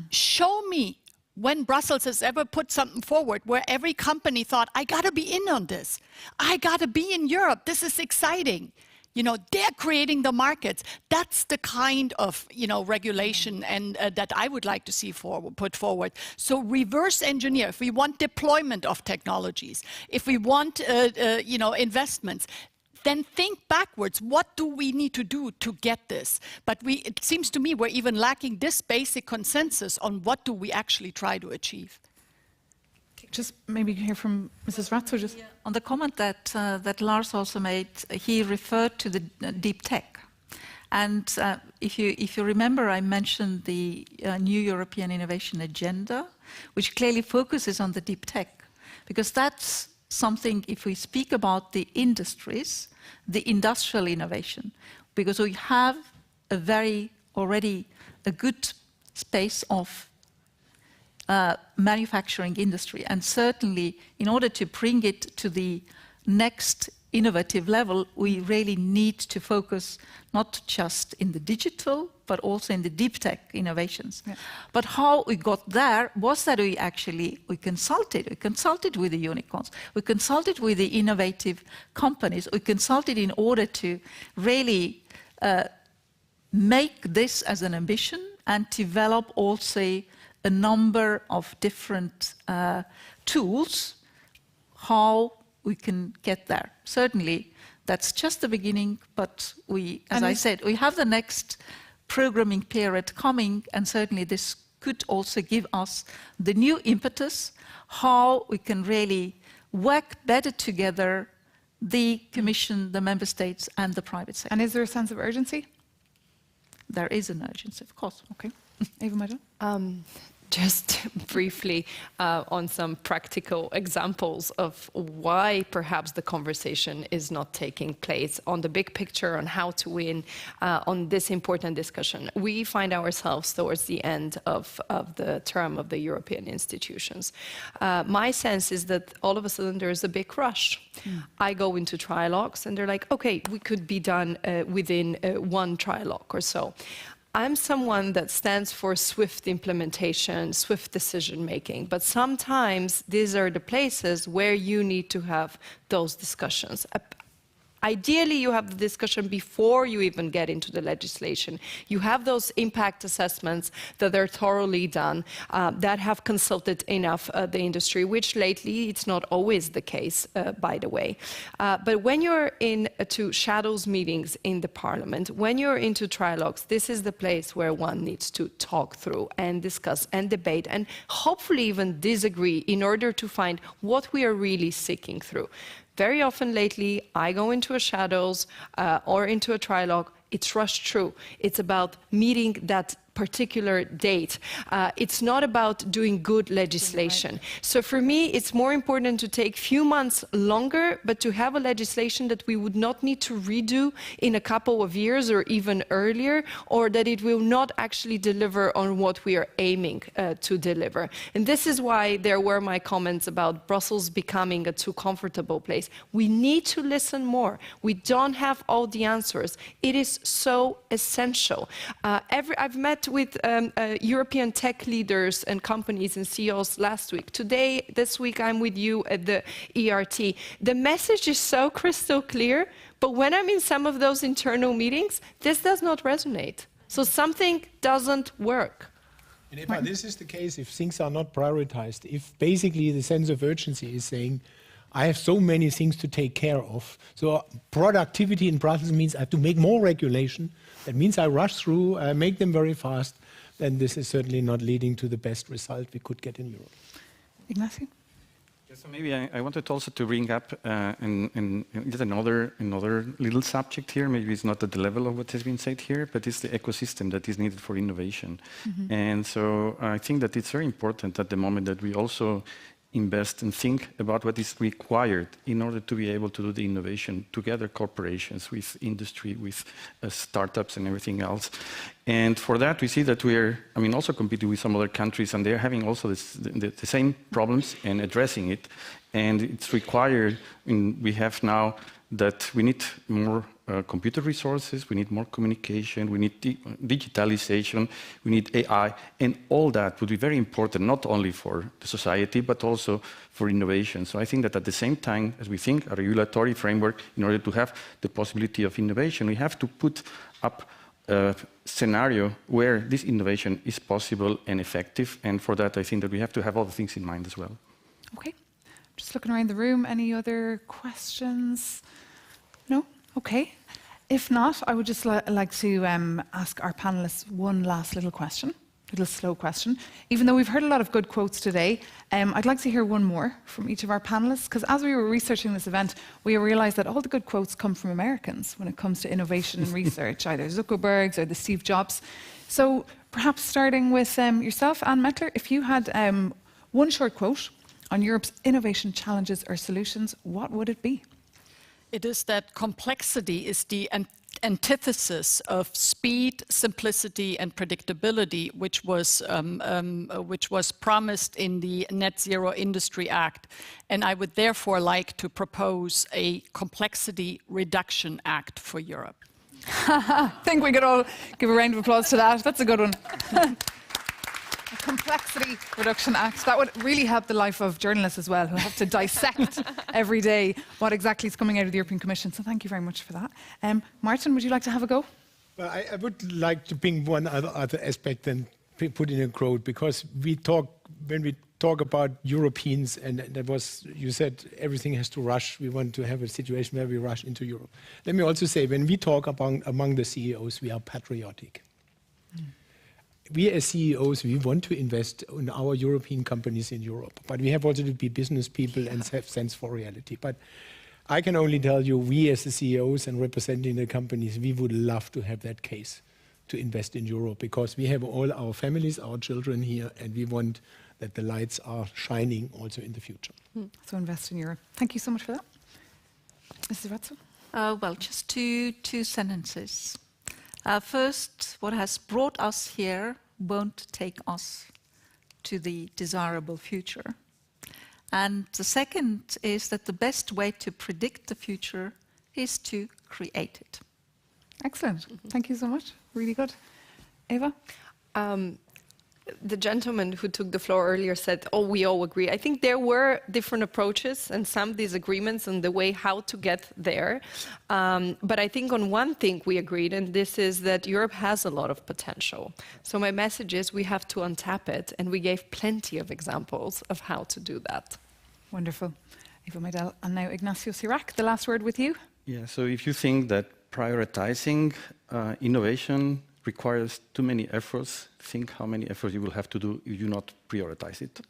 Show me when Brussels has ever put something forward where every company thought, I got to be in on this. I got to be in Europe. This is exciting. They're creating the markets. That's the kind of, regulation and that I would like to see put forward. So reverse engineer, if we want deployment of technologies, if we want, investments, then think backwards. What do we need to do to get this? But it seems to me we're even lacking this basic consensus on what do we actually try to achieve. Just maybe hear from Mrs. Ratzo. Yeah. On the comment that Lars also made, he referred to the deep tech. And if you remember, I mentioned the new European Innovation Agenda, which clearly focuses on the deep tech, because that's something, if we speak about the industries, the industrial innovation, because we have already a good space of manufacturing industry. And certainly, in order to bring it to the next innovative level, we really need to focus not just in the digital, but also in the deep tech innovations. Yeah. But how we got there was that we consulted. We consulted with the unicorns. We consulted with the innovative companies. We consulted in order to really make this as an ambition and develop also a number of different tools how we can get there. Certainly, that's just the beginning, but as I said, we have the next programming period coming, and certainly this could also give us the new impetus, how we can really work better together, the Commission, the Member States, and the private sector. And is there a sense of urgency? There is an urgency, of course. Okay. Eva Meidel? Just briefly on some practical examples of why perhaps the conversation is not taking place on the big picture on how to win on this important discussion. We find ourselves towards the end of the term of the European institutions. My sense is that all of a sudden there is a big rush. I go into trilogues and they're like, okay, we could be done within one trilogue or so. I'm someone that stands for swift implementation, swift decision-making, but sometimes these are the places where you need to have those discussions. Ideally, you have the discussion before you even get into the legislation. You have those impact assessments that are thoroughly done, that have consulted enough the industry, which lately it's not always the case, by the way. But when you're into shadows meetings in the parliament, when you're into trilogues, this is the place where one needs to talk through and discuss and debate and hopefully even disagree in order to find what we are really seeking through. Very often lately, I go into a shadows or into a trilogue, it's rushed through. It's about meeting that particular date. It's not about doing good legislation. So for me, it's more important to take few months longer, but to have a legislation that we would not need to redo in a couple of years or even earlier, or that it will not actually deliver on what we are aiming to deliver. And this is why there were my comments about Brussels becoming a too comfortable place. We need to listen more. We don't have all the answers. It is so essential. I've met with European tech leaders and companies and CEOs last week. This week, I'm with you at the ERT. The message is so crystal clear, but when I'm in some of those internal meetings, this does not resonate. So something doesn't work. And if this is the case, if things are not prioritized, if basically the sense of urgency is saying, I have so many things to take care of. So productivity in Brussels means I have to make more regulation. That means I rush through, I make them very fast. Then this is certainly not leading to the best result we could get in Europe. Ignacio? Yeah, so maybe I wanted also to bring up just another little subject here. Maybe it's not at the level of what has been said here, but it's the ecosystem that is needed for innovation. And so I think that it's very important at the moment that we also invest and think about what is required in order to be able to do the innovation together, corporations with industry, with startups and everything else. And for that, we see that we're, also competing with some other countries, and they're having also the same problems and addressing it. And it's required, we have now that we need more computer resources, we need more communication, we need digitalization, we need AI, and all that would be very important, not only for the society, but also for innovation. So I think that at the same time, as we think a regulatory framework, in order to have the possibility of innovation, we have to put up a scenario where this innovation is possible and effective, and for that I think that we have to have all the things in mind as well. Okay, just looking around the room, any other questions? No? Okay. If not, I would just like to ask our panelists one last little slow question. Even though we've heard a lot of good quotes today, I'd like to hear one more from each of our panelists, because as we were researching this event, we realized that all the good quotes come from Americans when it comes to innovation and research, either Zuckerberg's or the Steve Jobs. So perhaps starting with yourself, Anne Mettler, if you had one short quote on Europe's innovation challenges or solutions, what would it be? It is that complexity is the antithesis of speed, simplicity, and predictability, which was promised in the Net Zero Industry Act. And I would therefore like to propose a Complexity Reduction Act for Europe. I think we could all give a round of applause to that. That's a good one. A Complexity Reduction Act. That would really help the life of journalists as well, who have to dissect every day what exactly is coming out of the European Commission. So thank you very much for that. Martin, would you like to have a go? Well, I would like to bring one other aspect and put in a quote, because when we talk about Europeans, and that was, you said everything has to rush. We want to have a situation where we rush into Europe. Let me also say, when we talk among the CEOs, we are patriotic. We as CEOs, we want to invest in our European companies in Europe, but we have also to be business people and have sense for reality. But I can only tell you, we as the CEOs and representing the companies, we would love to have that case to invest in Europe, because we have all our families, our children here, and we want that the lights are shining also in the future. So invest in Europe. Thank you so much for that. Mrs. Ratzel? Well, just two sentences. First, what has brought us here won't take us to the desirable future. And the second is that the best way to predict the future is to create it. Excellent. Thank you so much. Really good. Eva? The gentleman who took the floor earlier said, oh, we all agree. I think there were different approaches and some disagreements on the way how to get there. But I think on one thing we agreed, and this is that Europe has a lot of potential. So my message is we have to untap it, and we gave plenty of examples of how to do that. Wonderful. Eva Meidel. And now Ignacio Sirac, the last word with you. Yeah, so if you think that prioritizing innovation requires too many efforts, think how many efforts you will have to do if you not prioritize it.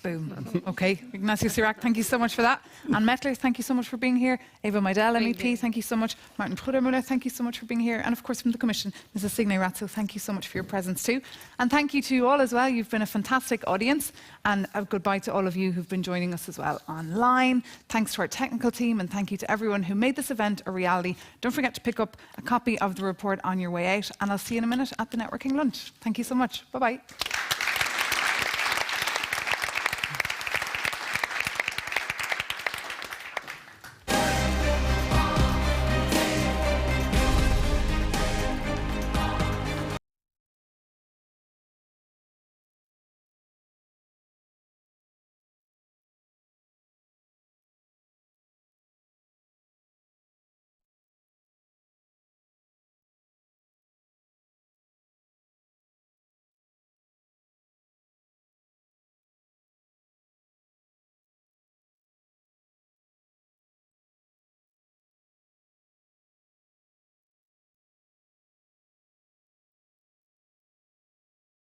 Boom. Okay, Ignacio Sirac, thank you so much for that. Anne Mettler, thank you so much for being here. Eva Meidel, MEP, thank you so much. Martin Brudermüller, thank you so much for being here. And of course from the Commission, Mrs. Signe Ratzel, thank you so much for your presence too. And thank you to you all as well. You've been a fantastic audience. And a goodbye to all of you who've been joining us as well online. Thanks to our technical team, and thank you to everyone who made this event a reality. Don't forget to pick up a copy of the report on your way out. And I'll see you in a minute at the networking lunch. Thank you so much. Bye-bye.